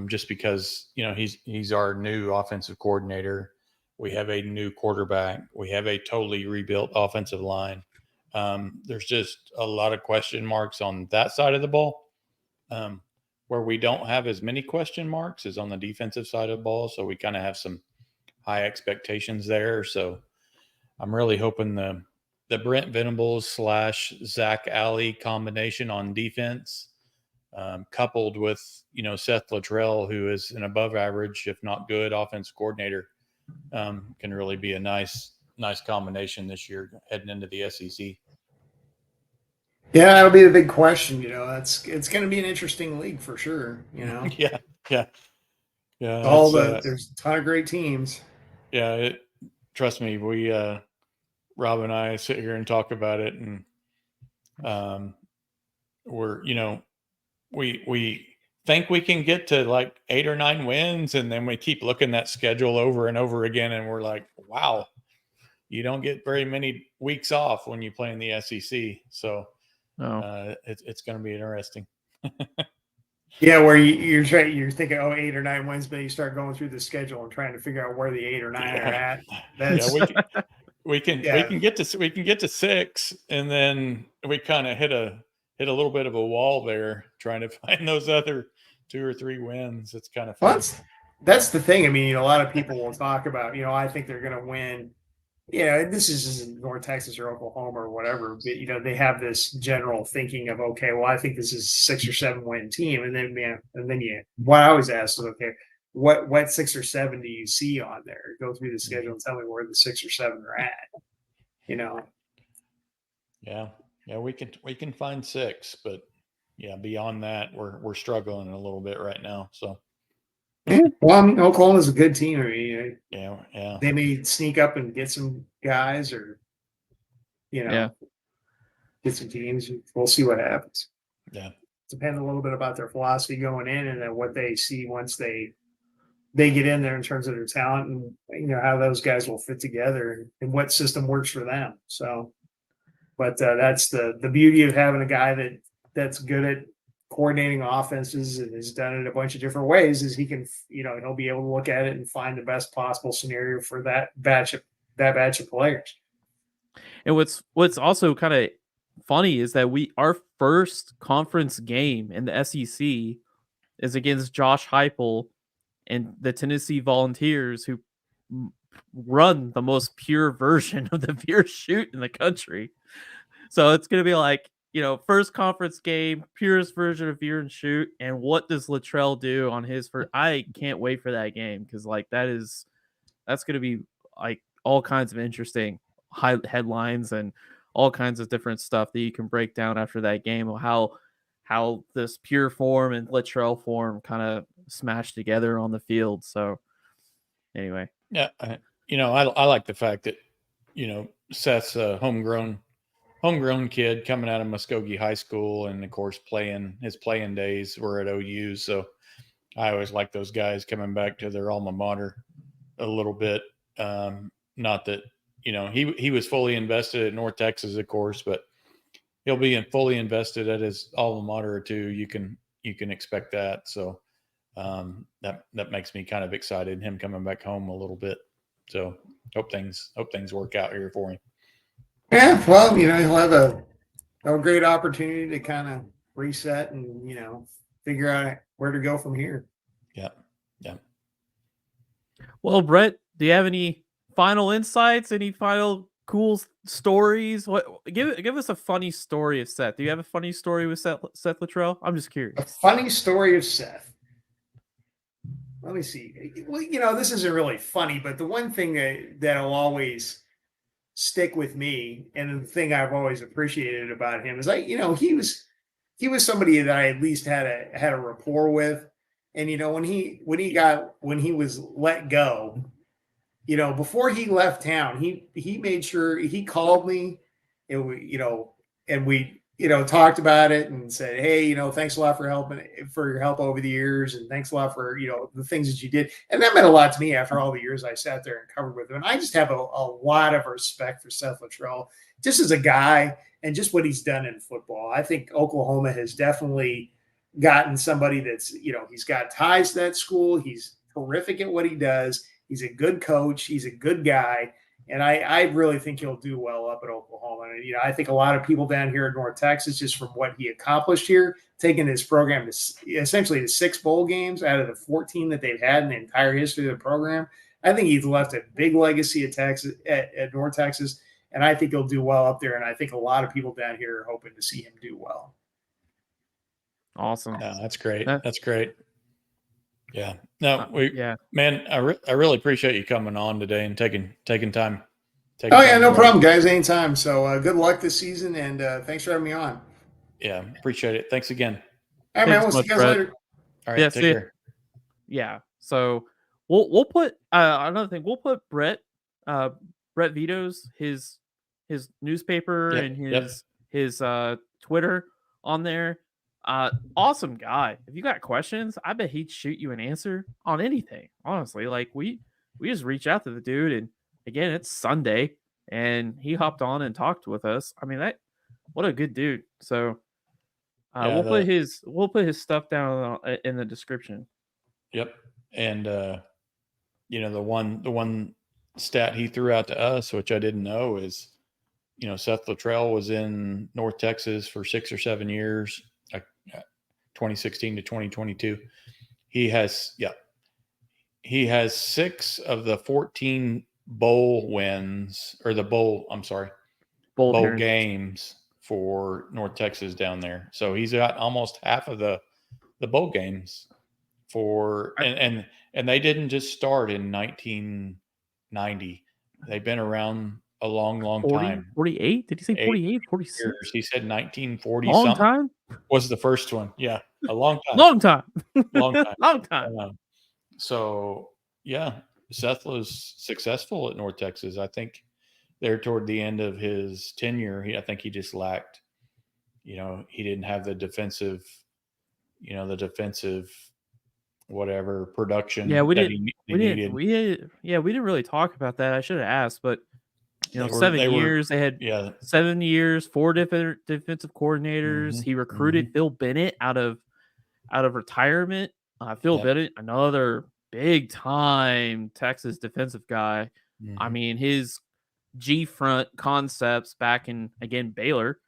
just because he's our new offensive coordinator. We have a new quarterback. We have a totally rebuilt offensive line. There's just a lot of question marks on that side of the ball. Where we don't have as many question marks is on the defensive side of the ball. So we kind of have some high expectations there. So I'm really hoping the Brent Venables / Zach Alley combination on defense, coupled with, Seth Littrell, who is an above average, if not good, offensive coordinator, can really be a nice combination this year heading into the SEC. Yeah, that'll be the big question. It's going to be an interesting league for sure. Yeah. There's a ton of great teams. Yeah, trust me, we Rob and I sit here and talk about it, and we're we think we can get to like 8 or 9 wins, and then we keep looking at schedule over and over again, and we're like, wow, you don't get very many weeks off when you play in the SEC. So it's going to be interesting. Yeah, where you're thinking, 8 or 9 wins, but you start going through the schedule and trying to figure out where the 8 or 9 are at. We can get to 6, and then we kind of hit a little bit of a wall there, trying to find those other 2 or 3 wins. It's kind of fun. That's the thing. I mean, a lot of people will talk about, I think they're going to win. This is North Texas or Oklahoma or whatever, but they have this general thinking of, okay, well, I think this is a 6 or 7 win team, and then what I always ask is, okay, what 6 or 7 do you see on there? Go through the schedule and tell me where the 6 or 7 are at. Yeah, we can find 6, but beyond that, we're struggling a little bit right now. So. Well, Oklahoma's a good team. I mean, yeah. They may sneak up and get some guys, or get some teams. We'll see what happens. Yeah, depends a little bit about their philosophy going in, and then what they see once they get in there in terms of their talent, and how those guys will fit together and what system works for them. So, but that's the beauty of having a guy that's good at coordinating offenses and has done it a bunch of different ways, is he can, he'll be able to look at it and find the best possible scenario for that batch of players. And what's also kind of funny is that our first conference game in the SEC is against Josh Heupel and the Tennessee Volunteers, who run the most pure version of the veer shoot in the country. So it's going to be like, first conference game, purest version of veer and shoot. And what does Littrell do on his first? I can't wait for that game, because that's going to be like all kinds of interesting headlines and all kinds of different stuff that you can break down after that game of how this pure form and Littrell form kind of smashed together on the field. So anyway. Yeah. I like the fact that, Seth's a homegrown kid coming out of Muskogee High School, and of course his playing days were at OU. So I always like those guys coming back to their alma mater a little bit. Not that he was fully invested at North Texas, of course, but he'll be fully invested at his alma mater or two. You can expect that. So that makes me kind of excited. Him coming back home a little bit. So hope things work out here for him. Yeah, well, he'll have a great opportunity to kind of reset and figure out where to go from here. Yeah. Well, Brett, do you have any final insights? Any final cool stories? What give us a funny story of Seth. Do you have a funny story with Seth Littrell? I'm just curious. A funny story of Seth. Let me see. Well, this isn't really funny, but the one thing that'll always stick with me, and the thing I've always appreciated about him is he was somebody that I at least had a rapport with. And when he was let go, before he left town, he made sure he called me, and we talked about it and said, hey, thanks a lot for your help over the years, and thanks a lot for the things that you did. And that meant a lot to me after all the years I sat there and covered with him. And I just have a lot of respect for Seth Littrell, just as a guy and just what he's done in football. I think Oklahoma has definitely gotten somebody that's, he's got ties to that school. He's terrific at what he does. He's a good coach. He's a good guy. And I really think he'll do well up at Oklahoma. And, I think a lot of people down here in North Texas, just from what he accomplished here, taking his program to essentially to 6 bowl games out of the 14 that they've had in the entire history of the program. I think he's left a big legacy at Texas, at North Texas. And I think he'll do well up there. And I think a lot of people down here are hoping to see him do well. Awesome. Yeah, that's great. That's great. Yeah. No, yeah, man, I really appreciate you coming on today and taking time. No problem, guys. Anytime. So good luck this season, and thanks for having me on. Yeah, appreciate it. Thanks again. All right, man. We'll see you guys later. All right, take care. Yeah. So we'll put another thing. We'll put Brett Vito's his newspaper and his Twitter on there. Awesome guy. If you got questions, I bet he'd shoot you an answer on anything. Honestly, like we just reach out to the dude, and again, it's Sunday, and he hopped on and talked with us. I mean, what a good dude. So we'll put his stuff down in the description. Yep. And the one stat he threw out to us, which I didn't know, is Seth Littrell was in North Texas for 6 or 7 years. 2016 to 2022. He has 6 of the 14 bowl wins, or the bowl games for North Texas down there. So he's got almost half of the bowl games and they didn't just start in 1990. They've been around a long 40, time. 48? Did he say 48? 46? Years. He said 1940 long something. Time? Was the first one. Yeah. A long time. long time. Long time. So yeah, Seth was successful at North Texas. I think there toward the end of his tenure, I think he just lacked, he didn't have the defensive whatever production. Yeah, we didn't really talk about that. I should have asked, but 7 years. They had 7 years, 4 different defensive coordinators. Mm-hmm, he recruited Phil Bennett out of retirement. Phil Bennett, another big time Texas defensive guy. Mm-hmm. I mean, his G front concepts back in, again, Baylor,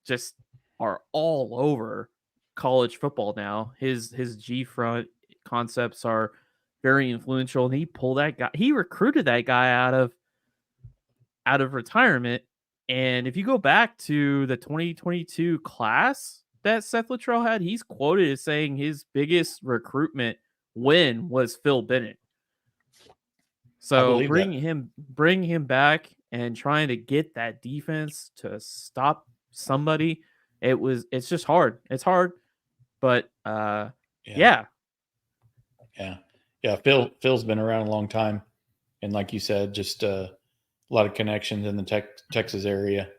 just are all over college football now. His G front concepts are very influential, and he recruited that guy out of retirement. And if you go back to the 2022 class that Seth Littrell had, he's quoted as saying his biggest recruitment win was Phil Bennett. So bringing him back and trying to get that defense to stop somebody, it's just hard. It's hard, but yeah. Phil's been around a long time, and like you said, just a lot of connections in the Texas area.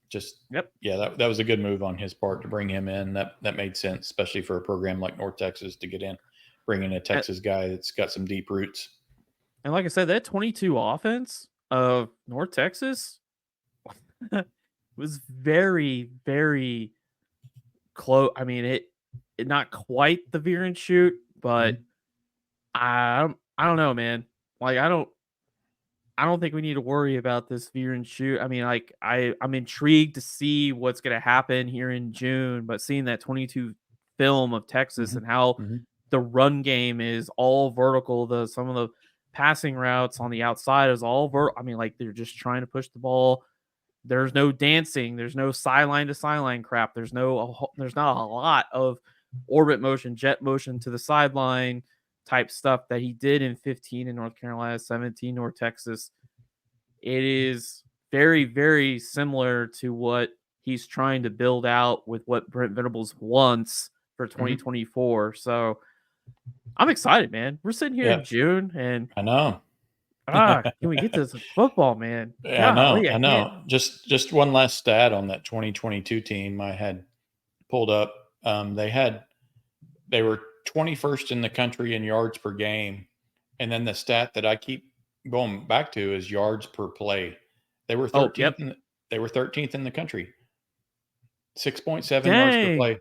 Just that was a good move on his part to bring him in. That made sense, especially for a program like North Texas to get in, bring in a Texas guy that's got some deep roots. And like I said, that 22 offense of North Texas was very, very close. I mean, it not quite the veer and shoot, but I don't know, man. Like I don't think we need to worry about this veer and shoot. I mean, like I'm intrigued to see what's going to happen here in June, but seeing that 22 film of Texas and how the run game is all vertical, some of the passing routes on the outside is all vertical. I mean, like they're just trying to push the ball. There's no dancing. There's no sideline to sideline crap. There's not a lot of orbit motion, jet motion to the sideline type stuff that he did in 15 in North Carolina, 17 North Texas. It is very, very similar to what he's trying to build out with what Brent Venables wants for 2024. So I'm excited, man. We're sitting here in June, and I know. Can we get to some football, man? Yeah, I know. Just one last stat on that 2022 team I had pulled up. They were 21st in the country in yards per game, and then the stat that I keep going back to is yards per play. They were 13th. They were 13th in the country. 6.7 yards per play.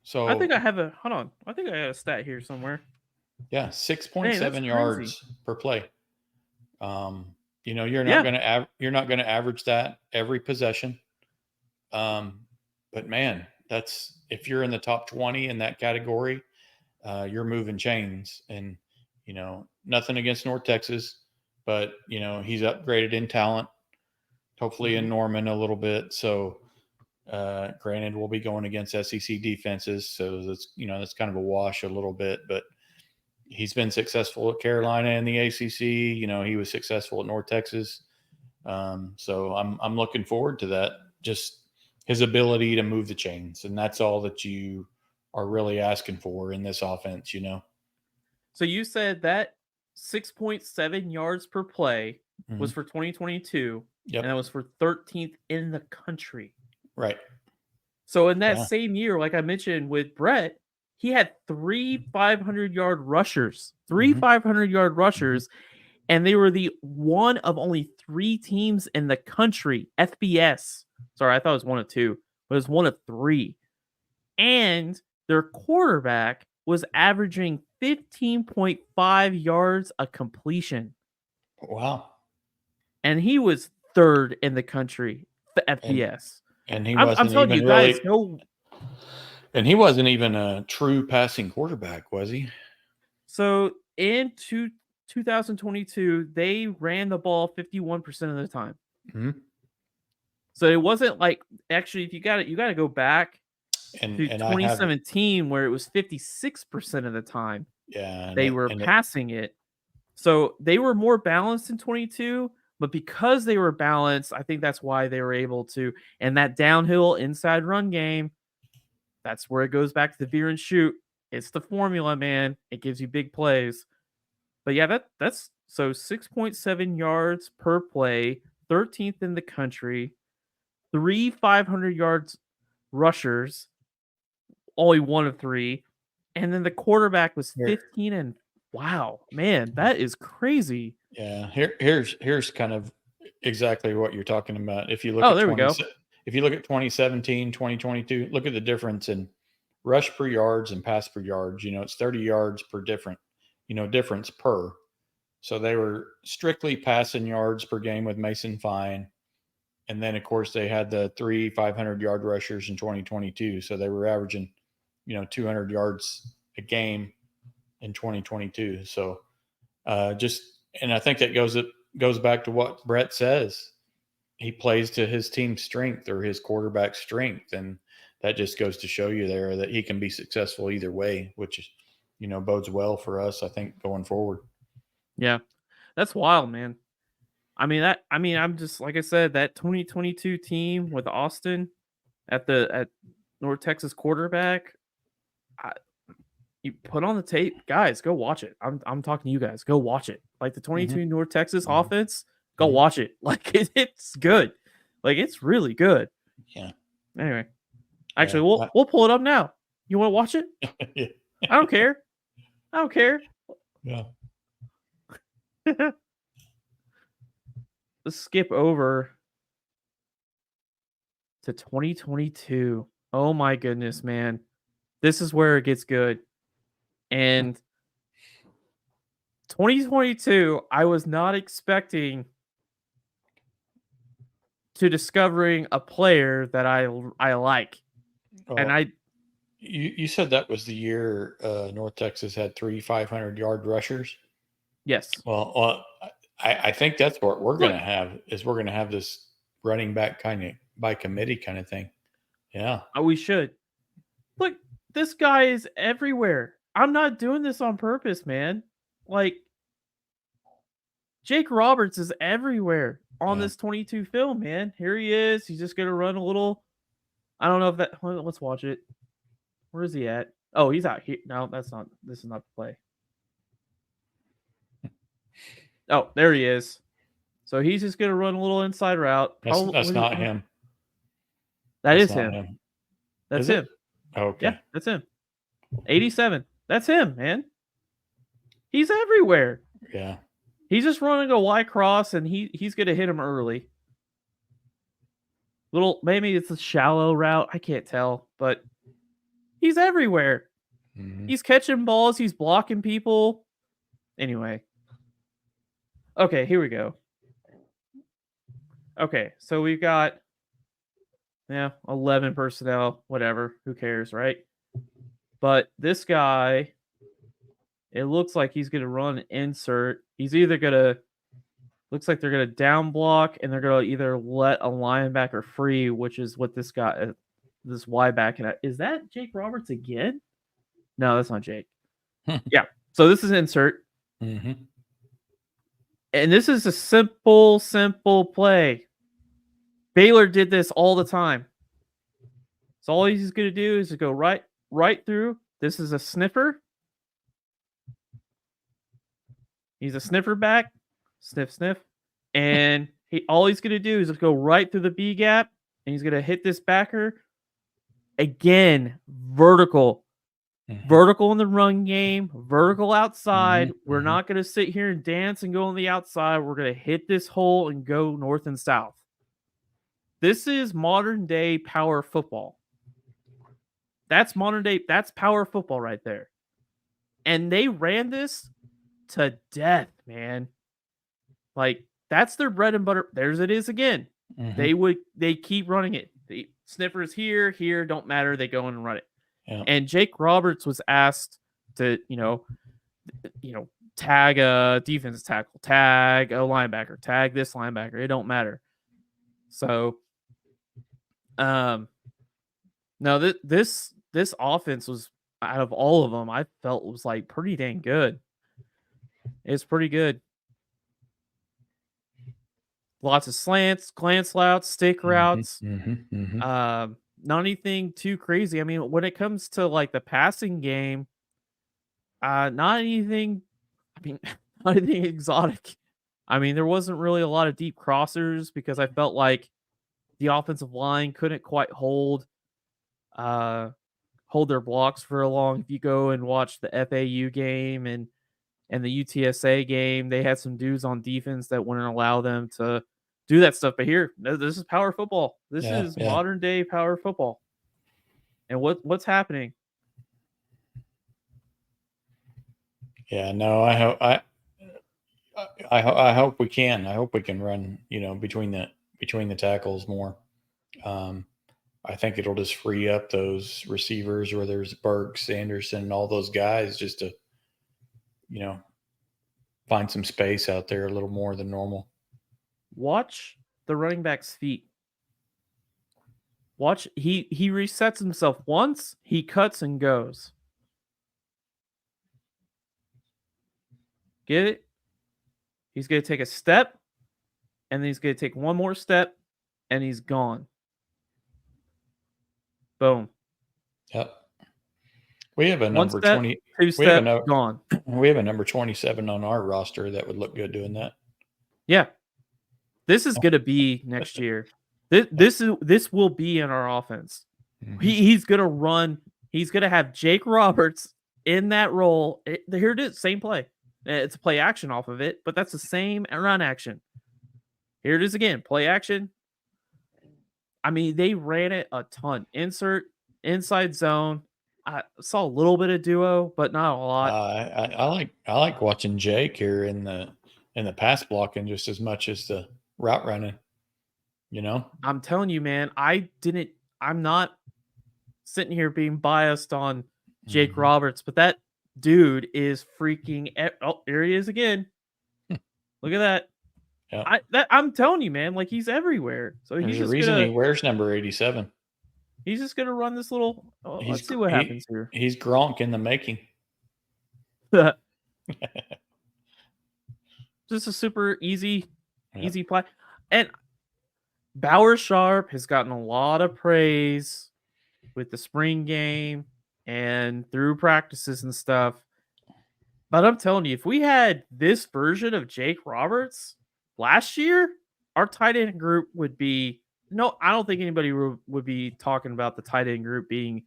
So I think I have a hold on. I think I have a stat here somewhere. Yeah, 6.7 yards per play. You're not going to average that every possession. But man, that's if you're in the top 20 in that category, you're moving chains. And nothing against North Texas, but he's upgraded in talent, hopefully in Norman a little bit. So granted, we'll be going against SEC defenses, so that's kind of a wash a little bit, but he's been successful at Carolina in the ACC. He was successful at North Texas. So I'm looking forward to that. Just his ability to move the chains. And that's all that you are really asking for in this offense, So you said that 6.7 yards per play was for 2022. Yep. And that was for 13th in the country. Right. So in that same year, like I mentioned with Brett, he had 3 500-yard rushers, 500-yard rushers, and they were the one of only 3 teams in the country, FBS. Sorry, I thought it was one of 2, but it was one of 3. And their quarterback was averaging 15.5 yards a completion. Wow. And he was 3rd in the country, the FBS. And he wasn't I'm telling even you guys, and he wasn't even a true passing quarterback, was he? So in 2022, they ran the ball 51% of the time. So it wasn't like actually, if you got to go back to 2017 where it was 56% of the time. Yeah, they were passing it. So they were more balanced in 22. But because they were balanced, I think that's why they were able to. And that downhill inside run game, that's where it goes back to the veer and shoot. It's the formula, man. It gives you big plays. But yeah, that's so 6.7 yards per play, 13th in the country, 3 500 yards rushers, only one of 3. And then the quarterback was 15 and wow, man, that is crazy. Yeah, here's kind of exactly what you're talking about. If you look if you look at 2017, 2022, look at the difference in rush per yards and pass per yards. It's 30 yards per difference per. So they were strictly passing yards per game with Mason Fine. And then, of course, they had the 3 500-yard rushers in 2022. So they were averaging, 200 yards a game in 2022. So and I think that goes back to what Brett says. He plays to his team's strength or his quarterback's strength. And that just goes to show you there that he can be successful either way, which, bodes well for us, I think, going forward. Yeah, that's wild, man. I'm just, like I said, that 2022 team with Austin at North Texas quarterback, you put on the tape, guys, go watch it. I'm talking to you guys. Go watch it. Like the 22 North Texas offense, Go watch it. Like it's good. Like it's really good. Yeah. Anyway, actually, we'll pull it up now. You want to watch it? Yeah. I don't care. I don't care. Yeah. Let's skip over to 2022. Oh my goodness, man. This is where it gets good. And 2022, I was not expecting to discovering a player that I like. And you said that was the year North Texas had 3 500-yard rushers. Yes. Well, I think that's what we're going to have is we're going to have this running back kind of by committee kind of thing. Yeah. We should. Look, this guy is everywhere. I'm not doing this on purpose, man. Like, Jake Roberts is everywhere on this 22 film, man. Here he is. He's just going to run a little. I don't know if that. Let's watch it. Where is he at? Oh, he's out here. No, that's not. This is not the play. Oh, there he is. So he's just going to run a little inside route. That's not him. That's him. That's him. Oh, okay. Yeah, that's him. 87. That's him, man. He's everywhere. Yeah. He's just running a Y cross, and he's going to hit him early. Maybe it's a shallow route. I can't tell, but he's everywhere. Mm-hmm. He's catching balls. He's blocking people. Anyway. Okay, here we go. Okay, so we've got 11 personnel, whatever. Who cares, right? But this guy, it looks like he's going to run an insert. He's either going to, looks like they're going to down block, and they're going to either let a linebacker free, which is what this guy, this Y back. Is that Jake Roberts again? No, that's not Jake. Yeah, so this is insert. Mm-hmm. And this is a simple play. Baylor did this all the time. So all he's going to do is go right through. This is a sniffer. He's a sniffer back. Sniff, sniff. And all he's going to do is just go right through the B gap. And he's going to hit this backer. Again, vertical. Mm-hmm. Vertical in the run game. Vertical outside. Mm-hmm. We're not going to sit here and dance and go on the outside. We're going to hit this hole and go north and south. This is modern day power football. That's modern day. That's power football right there. And they ran this to death, man. Like, that's their bread and butter. There's it is again. Mm-hmm. They keep running it. The sniffers here, don't matter. They go in and run it. Yeah. And Jake Roberts was asked to, tag a defensive tackle, tag a linebacker, tag this linebacker. It don't matter. So, no, this offense was, out of all of them, I felt was like pretty dang good. It's pretty good. Lots of slants, glance routes, stick routes. Mm-hmm, mm-hmm. Not anything too crazy. I mean, when it comes to like the passing game, not anything exotic. I mean, there wasn't really a lot of deep crossers because I felt like the offensive line couldn't quite hold their blocks for long. If you go and watch the FAU game and the UTSA game, they had some dudes on defense that wouldn't allow them to do that stuff. But here, this is power football. This is modern day power football. And what's happening? Yeah, no, I hope we can. I hope we can run, between the tackles more. I think it'll just free up those receivers, where there's Burks, Anderson, and all those guys, just to, find some space out there a little more than normal. Watch the running back's feet. Watch, he resets himself once, he cuts and goes. Get it? He's going to take a step, and then he's going to take one more step, and he's gone. Boom. Yep. We have a number 20. Gone. We have a number 27 on our roster that would look good doing that. Yeah. This is going to be next year. This will be in our offense. Mhm. He's going to run. He's going to have Jake Roberts in that role. Here it is, same play. It's a play action off of it, but that's the same run action. Here it is again, play action. I mean, they ran it a ton. Insert, inside zone. I saw a little bit of duo, but not a lot. I like watching Jake here in the pass blocking just as much as the route running. You know, I'm telling you, man, I'm not sitting here being biased on Jake Mhm. Roberts, but that dude is freaking. Oh, here he is again. Look at that. Yeah. I'm telling you, man, like he's everywhere. So There's a reason he wears number 87. he's just gonna run this little. Oh, He's let's see what happens here. He's Gronk in the making. Just a super easy Yep. play. And Bauer Sharp has gotten a lot of praise with the spring game and through practices and stuff. But I'm telling you, if we had this version of Jake Roberts last year, our tight end group would be no. I don't think anybody would be talking about the tight end group being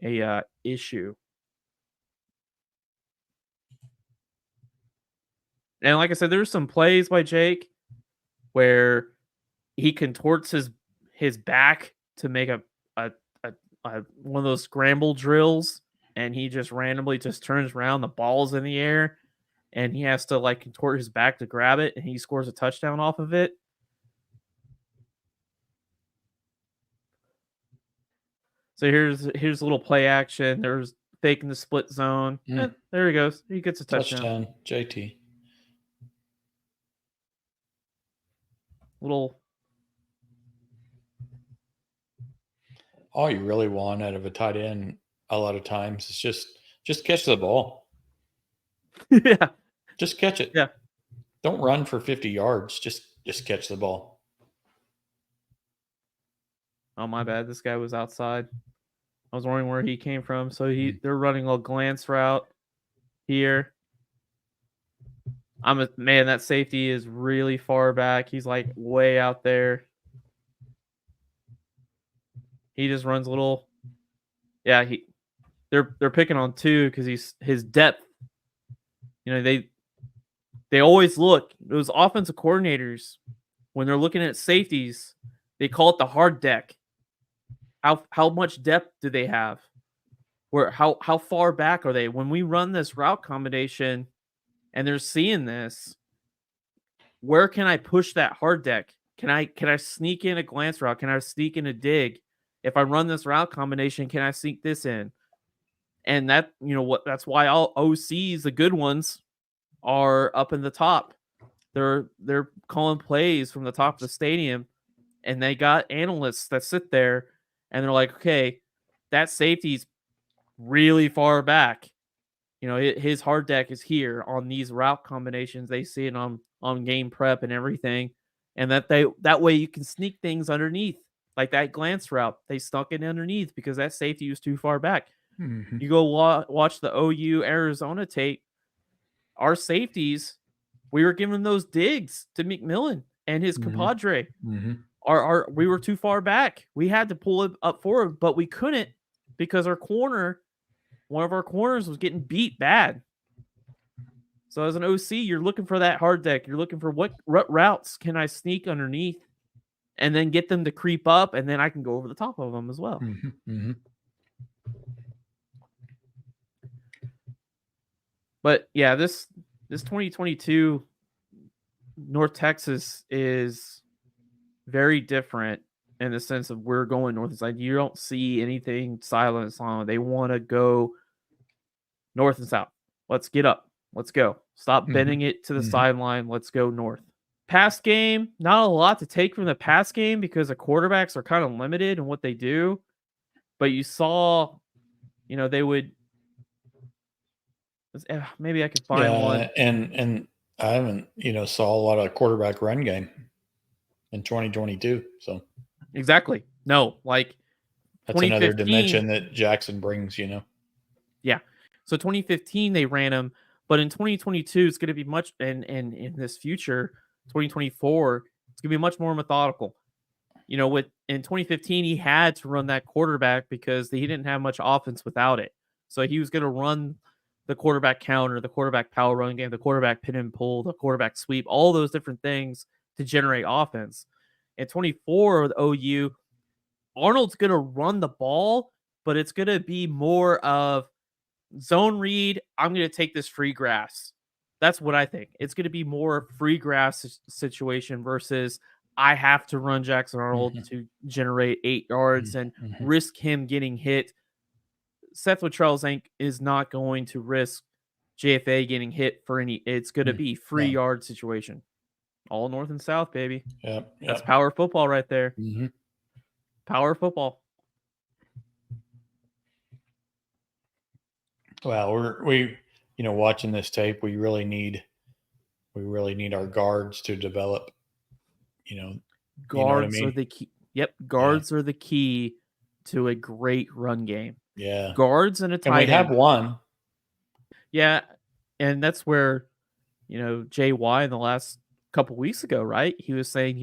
a issue. And like I said, there's some plays by Jake where he contorts his back to make a one of those scramble drills, and he just randomly just turns around, the ball's in the air, and he has to like contort his back to grab it, and he scores a touchdown off of it. So here's a little play action. There's faking the split zone. There he goes. He gets a touchdown. JT. Little. All you really want out of a tight end a lot of times is just catch the ball. Yeah. Just catch it. Yeah. Don't run for 50 yards. Just catch the ball. Oh, my bad. This guy was outside. I was wondering where he came from. So they're running a glance route here. Man, that safety is really far back. He's like way out there. He just runs a little. Yeah, they're picking on two because his depth. You know, they always look, those offensive coordinators, when they're looking at safeties, they call it the hard deck. How much depth do they have? How far back are they? When we run this route combination and they're seeing this, where can I push that hard deck? Can I sneak in a glance route? Can I sneak in a dig? If I run this route combination, can I sneak this in? And that, you know what, that's why all OCs, the good ones, are up in the top. They're calling plays from the top of the stadium, and they got analysts that sit there and they're like, okay, that safety's really far back. You know, his hard deck is here on these route combinations. They see it on game prep and everything, and that way you can sneak things underneath, like that glance route. They stuck it underneath because that safety was too far back. Mm-hmm. You go watch the OU Arizona tape. Our safeties, we were giving those digs to McMillan and his compadre. Mm-hmm. We were too far back. We had to pull it up forward, but we couldn't because one of our corners was getting beat bad. So as an OC, you're looking for that hard deck. You're looking for what routes can I sneak underneath and then get them to creep up, and then I can go over the top of them as well. Mm-hmm. Mm-hmm. But yeah, this 2022 North Texas is very different in the sense of we're going north and south. You don't see anything silent on. They want to go north and south. Let's get up. Let's go. Stop bending it to the sideline. Let's go north. Pass game, not a lot to take from the pass game because the quarterbacks are kind of limited in what they do. But you saw, you know, they would. Maybe I could find one. And I haven't, saw a lot of quarterback run game in 2022. So exactly. No, like that's another dimension that Jackson brings, Yeah. So 2015 they ran him, but in 2022 it's going to be much, and in this future 2024 It's going to be much more methodical. You know, in 2015, he had to run that quarterback because he didn't have much offense without it. So he was going to run the quarterback counter, the quarterback power run game, the quarterback pin and pull, the quarterback sweep, all those different things to generate offense. In 24 with OU, Arnold's going to run the ball, but it's going to be more of zone read. I'm going to take this free grass. That's what I think. It's going to be more free grass situation versus I have to run Jackson Arnold to generate 8 yards and risk him getting hit. Seth Littrell is not going to risk JFA getting hit for any. It's going to be free yard situation. All north and south, baby. Yep. That's power football right there. Power football. Well, we watching this tape, we really need our guards to develop. Guards are the key. Yep, guards are the key to a great run game. Yeah, guards and a tight end. We have one. Yeah, and that's where JY in the last couple weeks ago, right? He was saying,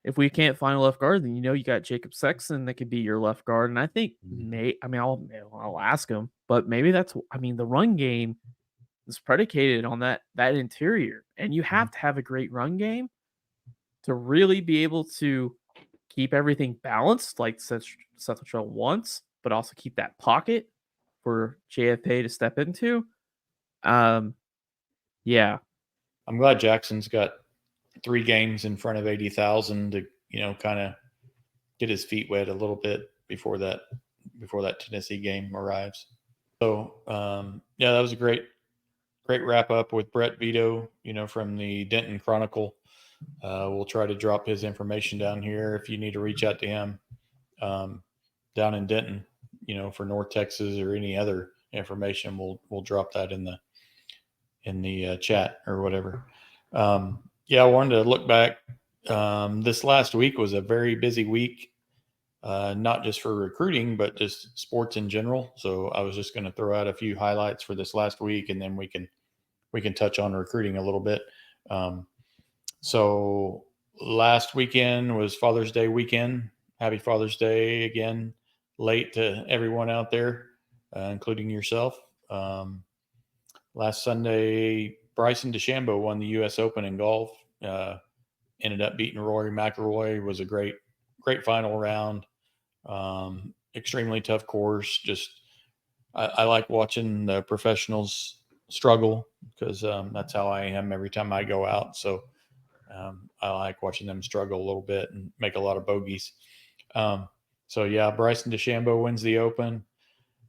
if we can't find a left guard, then you got Jacob Sexton that could be your left guard. And I think I'll ask him, but maybe the run game is predicated on that interior, and you have to have a great run game to really be able to keep everything balanced, like Seth Littrell wants, but also keep that pocket for JFA to step into. Yeah. I'm glad Jackson's got 3 games in front of 80,000 to, kind of get his feet wet a little bit before that Tennessee game arrives. So, that was a great wrap up with Brett Vito, from the Denton Chronicle. We'll try to drop his information down here if you need to reach out to him down in Denton, for North Texas or any other information. We'll drop that in the chat or whatever. I wanted to look back. This last week was a very busy week, not just for recruiting, but just sports in general. So I was just going to throw out a few highlights for this last week, and then we can touch on recruiting a little bit. So last weekend was Father's Day weekend. Happy Father's Day again, late to everyone out there, including yourself. Last Sunday, Bryson DeChambeau won the U.S. Open in golf. Ended up beating Rory McIlroy. Was a great final round. Extremely tough course. Just I like watching the professionals struggle because that's how I am every time I go out. So I like watching them struggle a little bit and make a lot of bogeys. Bryson DeChambeau wins the Open.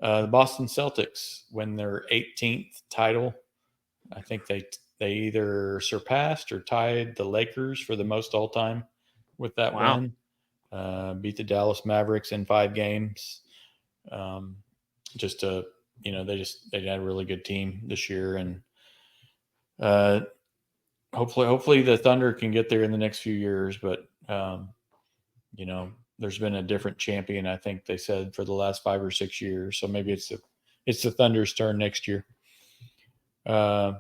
The Boston Celtics win their 18th title. I think they either surpassed or tied the Lakers for the most all time with that win. Beat the Dallas Mavericks in 5 games. They had a really good team this year, and hopefully the Thunder can get there in the next few years. But there's been a different champion, I think they said, for the last 5 or 6 years. So maybe it's the Thunder's turn next year. A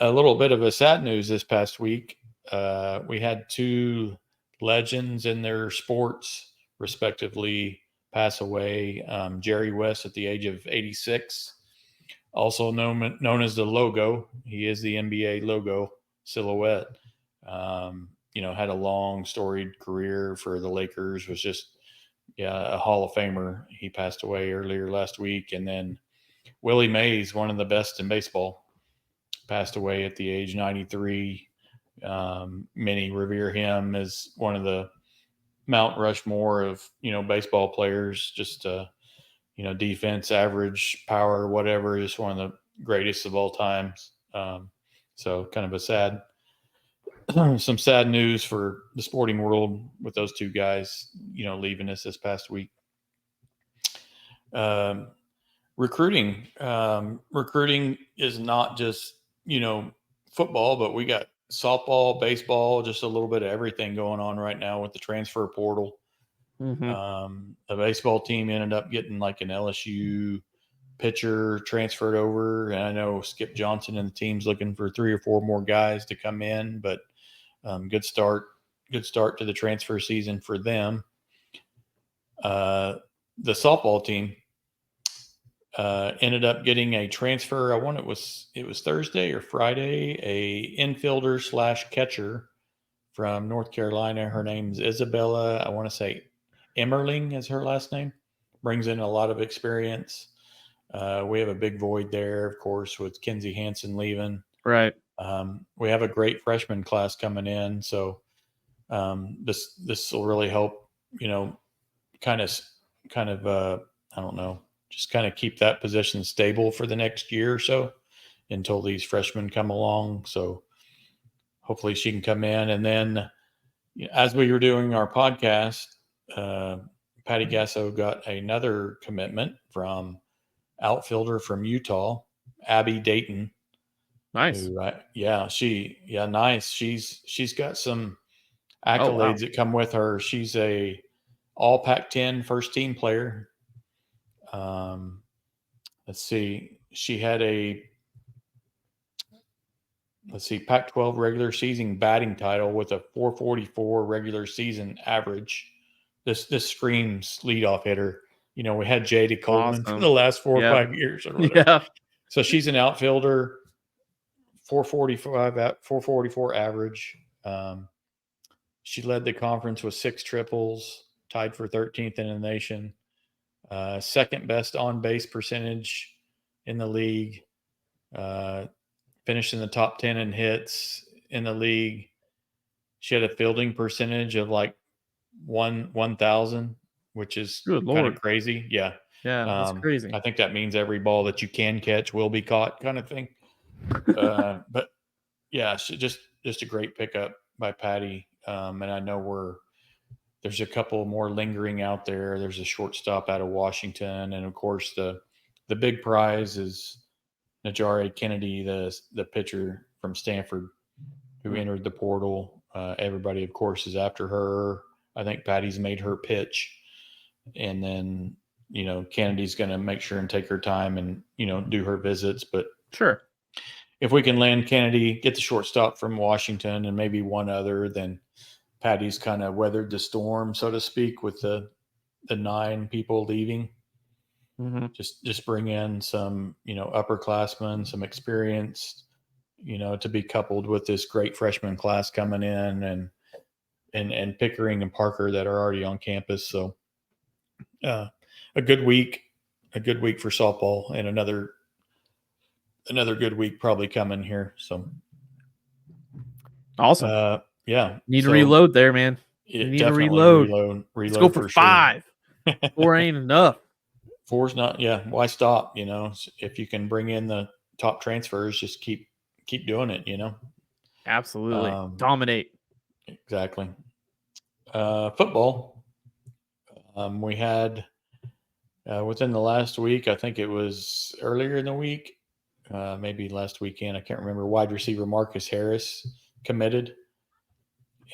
little bit of a sad news this past week. We had 2 legends in their sports, respectively, pass away. Jerry West at the age of 86, also known as the Logo. He is the NBA logo silhouette. Had a long storied career for the Lakers, was just a Hall of Famer. He passed away earlier last week. And then Willie Mays, one of the best in baseball, passed away at the age 93. Many revere him as one of the Mount Rushmore of, baseball players, just, defense, average, power, whatever, just one of the greatest of all times. So kind of a some sad news for the sporting world with those 2 guys, leaving us this past week. Recruiting is not just, football, but we got softball, baseball, just a little bit of everything going on right now with the transfer portal. The baseball team ended up getting like an LSU pitcher transferred over. And I know Skip Johnson and the team's looking for 3 or 4 more guys to come in, but Good start to the transfer season for them. The softball team ended up getting a transfer. It was Thursday or Friday, a infielder / catcher from North Carolina. Her name's Isabella. I want to say Emmerling is her last name. Brings in a lot of experience. We have a big void there, of course, with Kinsey Hansen leaving. Right. We have a great freshman class coming in, so this will really help. Kind of I don't know, just kind of keep that position stable for the next year or so until these freshmen come along. So hopefully she can come in. And then as we were doing our podcast, Patty Gasso got another commitment from outfielder from Utah, Abby Denton. Nice. Who, nice. She's got some accolades that come with her. She's a all Pac-10 first team player. Let's see. She had Pac-12 regular season batting title with a 444 regular season average. This screams leadoff hitter. We had J.D. Coleman for the last 4 or 5 years or whatever. Yeah. So she's an outfielder, 444 average. She led the conference with 6 triples, tied for 13th in the nation. Second best on base percentage in the league. Finished in the top 10 in hits in the league. She had a fielding percentage of like 1,000, which is kind of crazy. Yeah. Yeah, that's crazy. I think that means every ball that you can catch will be caught, kind of thing. But yeah, just a great pickup by Patty. And I know there's a couple more lingering out there. There's a shortstop out of Washington, and of course the big prize is Najari Kennedy, the pitcher from Stanford, who entered the portal. Everybody, of course, is after her. I think Patty's made her pitch, and then Kennedy's going to make sure and take her time and do her visits. But sure, if we can land Kennedy, get the shortstop from Washington, and maybe one other, then Patty's kind of weathered the storm, so to speak, with the 9 people leaving. Mm-hmm. Just bring in some, upperclassmen, some experience, to be coupled with this great freshman class coming in, and Pickering and Parker that are already on campus. So a good week for softball, and another good week probably coming here. So awesome. Yeah. Need to reload there, man. Need to reload. Let's go for 5. Sure. 4 ain't enough. 4's not. Yeah. Why stop? If you can bring in the top transfers, just keep doing it. Absolutely. Dominate. Exactly. Football. We had within the last week, I think it was earlier in the week, maybe last weekend, I can't remember, wide receiver Marcus Harris committed.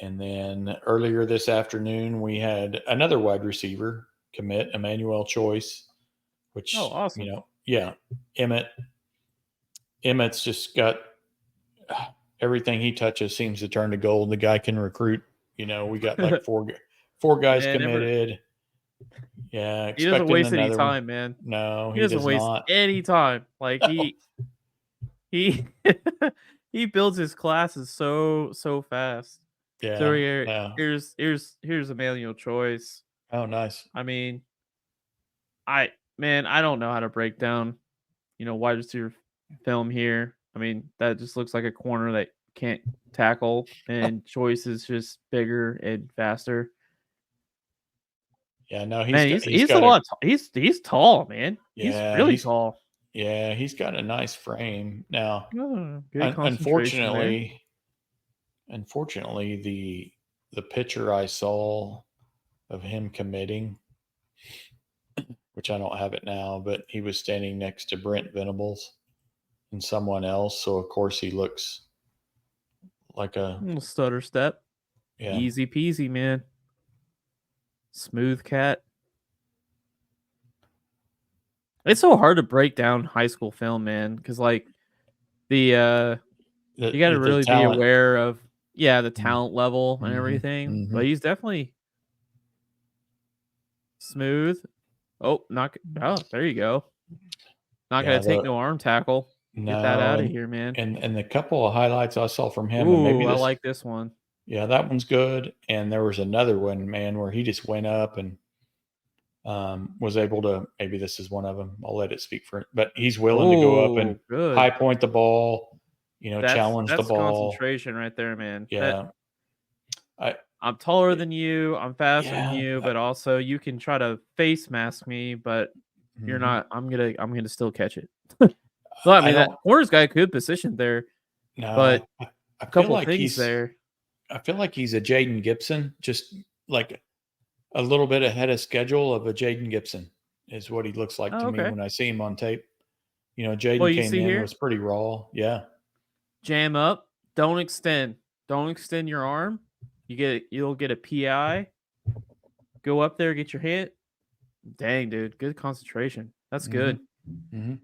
And then earlier this afternoon, we had another wide receiver commit, Emmanuel Choice, which, awesome. Emmett's just got everything he touches seems to turn to gold. The guy can recruit. We got like four guys committed. Yeah. He doesn't waste any time, man. No, he doesn't waste any time. Like he builds his classes so fast. Yeah. So here's Emmanuel Choice. Oh, nice. I mean, I don't know how to break down, wide receiver film here. I mean, that just looks like a corner that can't tackle, and Choice is just bigger and faster. Yeah, no, he's tall, man. Yeah, he's really tall. Yeah, he's got a nice frame. Now, unfortunately, the picture I saw of him committing, which I don't have it now, but he was standing next to Brent Venables and someone else. So of course he looks like a little stutter step. Yeah. Easy peasy, man. Smooth cat. It's so hard to break down high school film, man, because like you got to really be aware of the talent level and Mhm, everything. But mhm. he's definitely smooth. Oh, there you go. Not Yeah, gonna take no arm tackle. Get that no, out of here, man. and the couple of highlights I saw from him, and maybe Ooh, I this, like this one. yeah, that one's good. And there was another one, man, where he just went up and was able to. Maybe this is one of them. I'll let it speak for it. But he's willing to go up and Oh, good. high point the ball, challenge the That's ball. concentration right there, man. Yeah, I'm taller than you, I'm faster than yeah. you, but also you can try to face mask me, but you're Mhm. not. I'm gonna still catch it. Well, I I mean that don't corner's got a good position there, know. but I a feel couple like things there. I feel like he's a Jaden Gibson, just like a little bit ahead of schedule of a Jaden Gibson is what he looks like to Oh, me okay. when I see him on tape. Well, Jaden you came see in, here, was pretty raw. Yeah. jam up, don't extend. Don't extend your arm. You'll get a PI. Go up there, get your hit. Dang, dude, good concentration. That's good. Mm-hmm.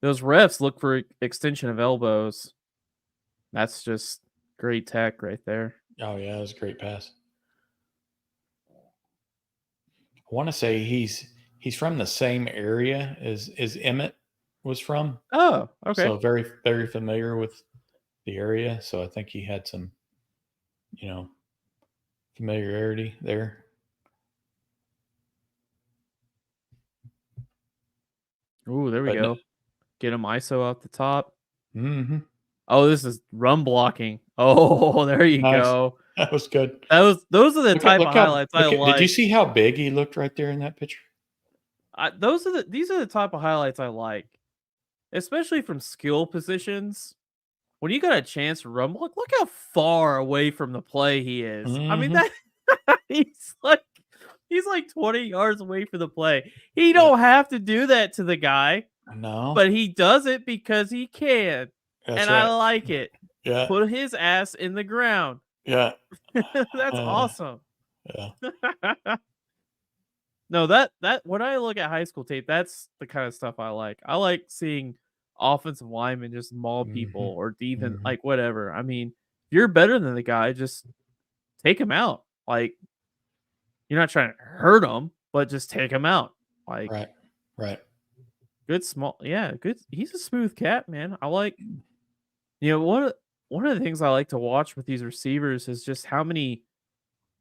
Those refs look for extension of elbows. That's just great tech right there. Oh yeah, it was a great pass. I want to say he's from the same area as Emmett was from. Oh, okay. So very, very familiar with the area. So I think he had some, familiarity there. Ooh, there we But go. Get him ISO out the top. mm-hmm. Oh, this is run blocking. Oh, there you Nice. go. That was good. Those are the type of highlights I Did you like. see how big he looked right there in that picture? These are the type of highlights I like, especially from skill positions. When you got a chance to run, look how far away from the play he is. I mean Mm-hmm. that he's like he's like 20 yards away from the play. He Yeah. don't have to do that to the guy, No. but he does it because he can. That's And right. I like it. Yeah. Put his ass in the ground. Yeah. That's awesome. Yeah. No, that when I look at high school tape, that's the kind of stuff I like. I like seeing offensive linemen just maul people Mm-hmm. or even Mm-hmm. like whatever. I mean, if you're better than the guy, just take him out. Like you're not trying to hurt him, but just take him out. Like Right. Right. good good. He's a smooth cat, man. I like one of the things I like to watch with these receivers is just how many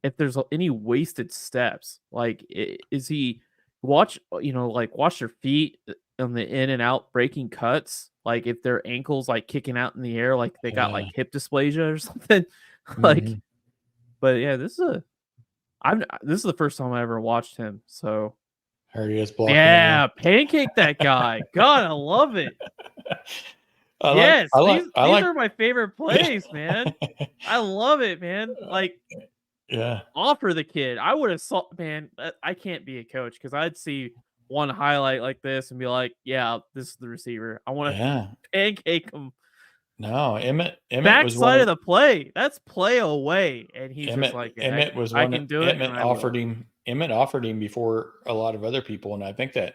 if there's any wasted steps. Like is he watch their feet on the in and out breaking cuts, like if their ankles like kicking out in the air like they got Yeah. like hip dysplasia or something. Like Mm-hmm. but yeah, this is the first time I ever watched him. So There he is blocking. yeah, pancake that guy. God, I love it. Yes, these are my favorite plays, man. I love it, man. Like Yeah. offer the kid. I would have saw man, I can't be a coach because I'd see one highlight like this and be like, yeah, this is the receiver. I want to Yeah. pancake him. No, Emmett was one Backside of the play. That's play away. And he's just like, Emmett was I one can that do it. Emmett And I offered will. him. Emmett offered him before a lot of other people, and I think that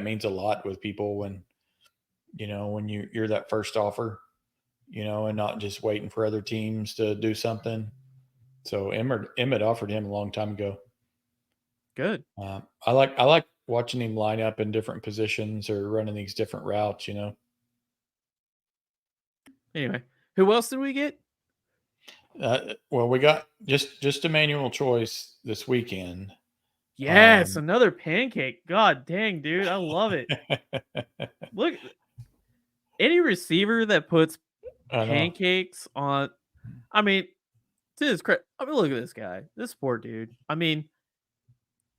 means a lot with people when when you're that first offer, and not just waiting for other teams to do something. So Emmett offered him a long time ago. Good. I like watching him line up in different positions or running these different routes. Anyway, who else did we get? Well, we got just Emmanuel Choice this weekend. Yes, another pancake. God dang, dude. I love it. Look, any receiver that puts pancakes on, I mean, to his credit, look at this guy. This poor dude. I mean,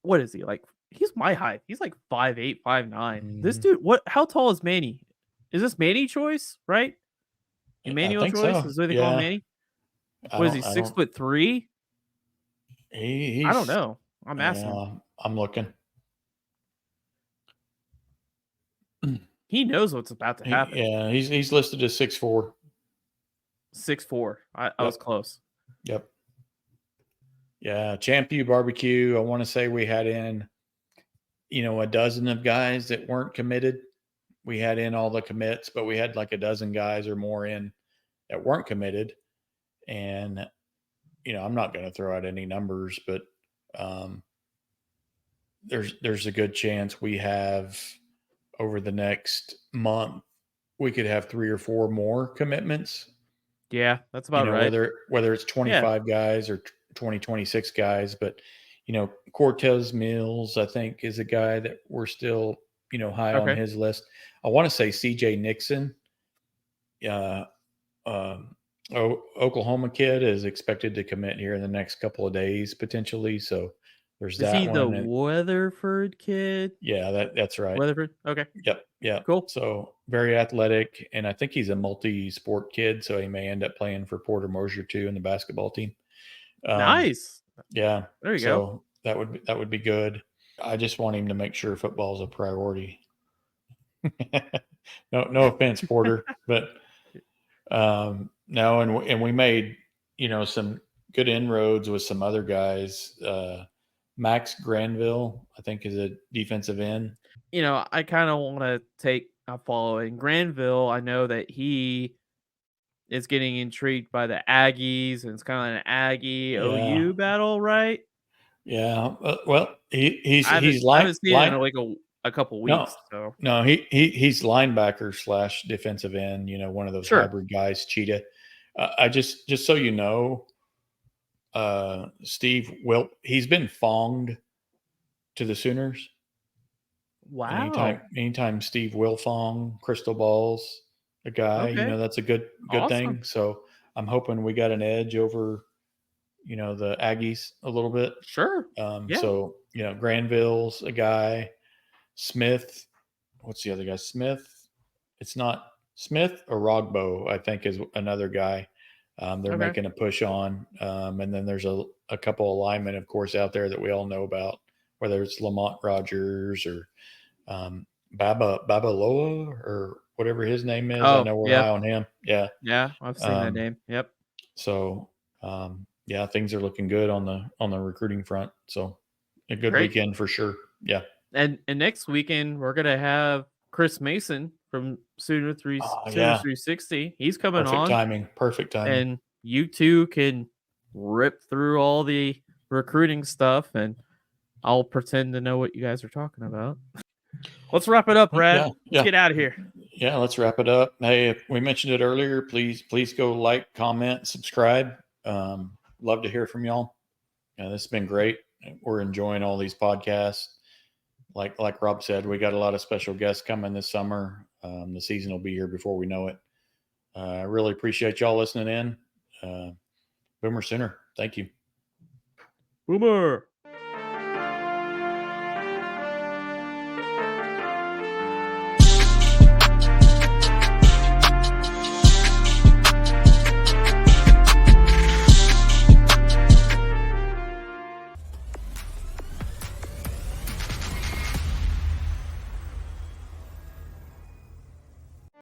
what is he like? He's my height. He's like 5'8", 5'9". This dude, how tall is Manny? Is this Manny Choice, right? Emmanuel think Choice so. is what they call him, Manny. What is he? 6'3"? I don't know. I'm asking. I'm looking. He knows what's about to happen. Yeah, he's listed as 6'4". 6'4". I was close. Yep. Yeah, Champion Barbecue. I want to say we had in, a dozen of guys that weren't committed. We had in all the commits, but we had like a dozen guys or more in that weren't committed. And, I'm not going to throw out any numbers, but there's a good chance we have over the next month, we could have 3 or 4 more commitments. Yeah, that's about right. Whether it's 25 guys or 26 guys, but Cortez Mills, I think, is a guy that we're still, high on his list. I want to say CJ Nixon, Oklahoma kid, is expected to commit here in the next couple of days, potentially. So there's Is that he one. the Weatherford kid? Yeah, that's right. Weatherford. Okay. Yep. Yeah. Cool. So very athletic, and I think he's a multi-sport kid, so he may end up playing for Porter Mosier too in the basketball team. Nice. Yeah. There you go. That would be good. I just want him to make sure football is a priority. No offense, Porter, but no, and we made some good inroads with some other guys. Max Granville, I think, is a defensive end. I kind of want to take a follow in Granville. I know that he is getting intrigued by the Aggies, and it's kind of an Aggie OU battle, right? Yeah. Well, he's I haven't seen it in like a couple weeks. No, he's linebacker / defensive end. One of those hybrid guys, cheetah. I just so you know, Steve he's been fonged to the Sooners. Wow. Anytime Steve Wilfong, crystal balls a guy, that's a good thing. So I'm hoping we got an edge over, the Aggies a little bit. Sure. So, Granville's a guy. Smith, what's the other guy? Smith. It's not Smith or Rogbo, I think, is another guy. They're making a push on. And then there's a couple of linemen, of course, out there that we all know about, whether it's Lamont Rogers or Babaloa or whatever his name is. I know we're high on him. Yeah. Yeah, I've seen that name. Yep. So, things are looking good on the recruiting front. So a good weekend for sure. Yeah. And next weekend we're gonna have Chris Mason from Sooners 360. He's coming on. Perfect timing. And you two can rip through all the recruiting stuff, and I'll pretend to know what you guys are talking about. Let's wrap it up, Brad. Let's get out of here. Yeah, let's wrap it up. Hey, if we mentioned it earlier, please go like, comment, subscribe. Love to hear from y'all. This has been great. We're enjoying all these podcasts. Like Rob said, we got a lot of special guests coming this summer. The season will be here before we know it. I really appreciate y'all listening in. Boomer Sooner. Thank you. Boomer.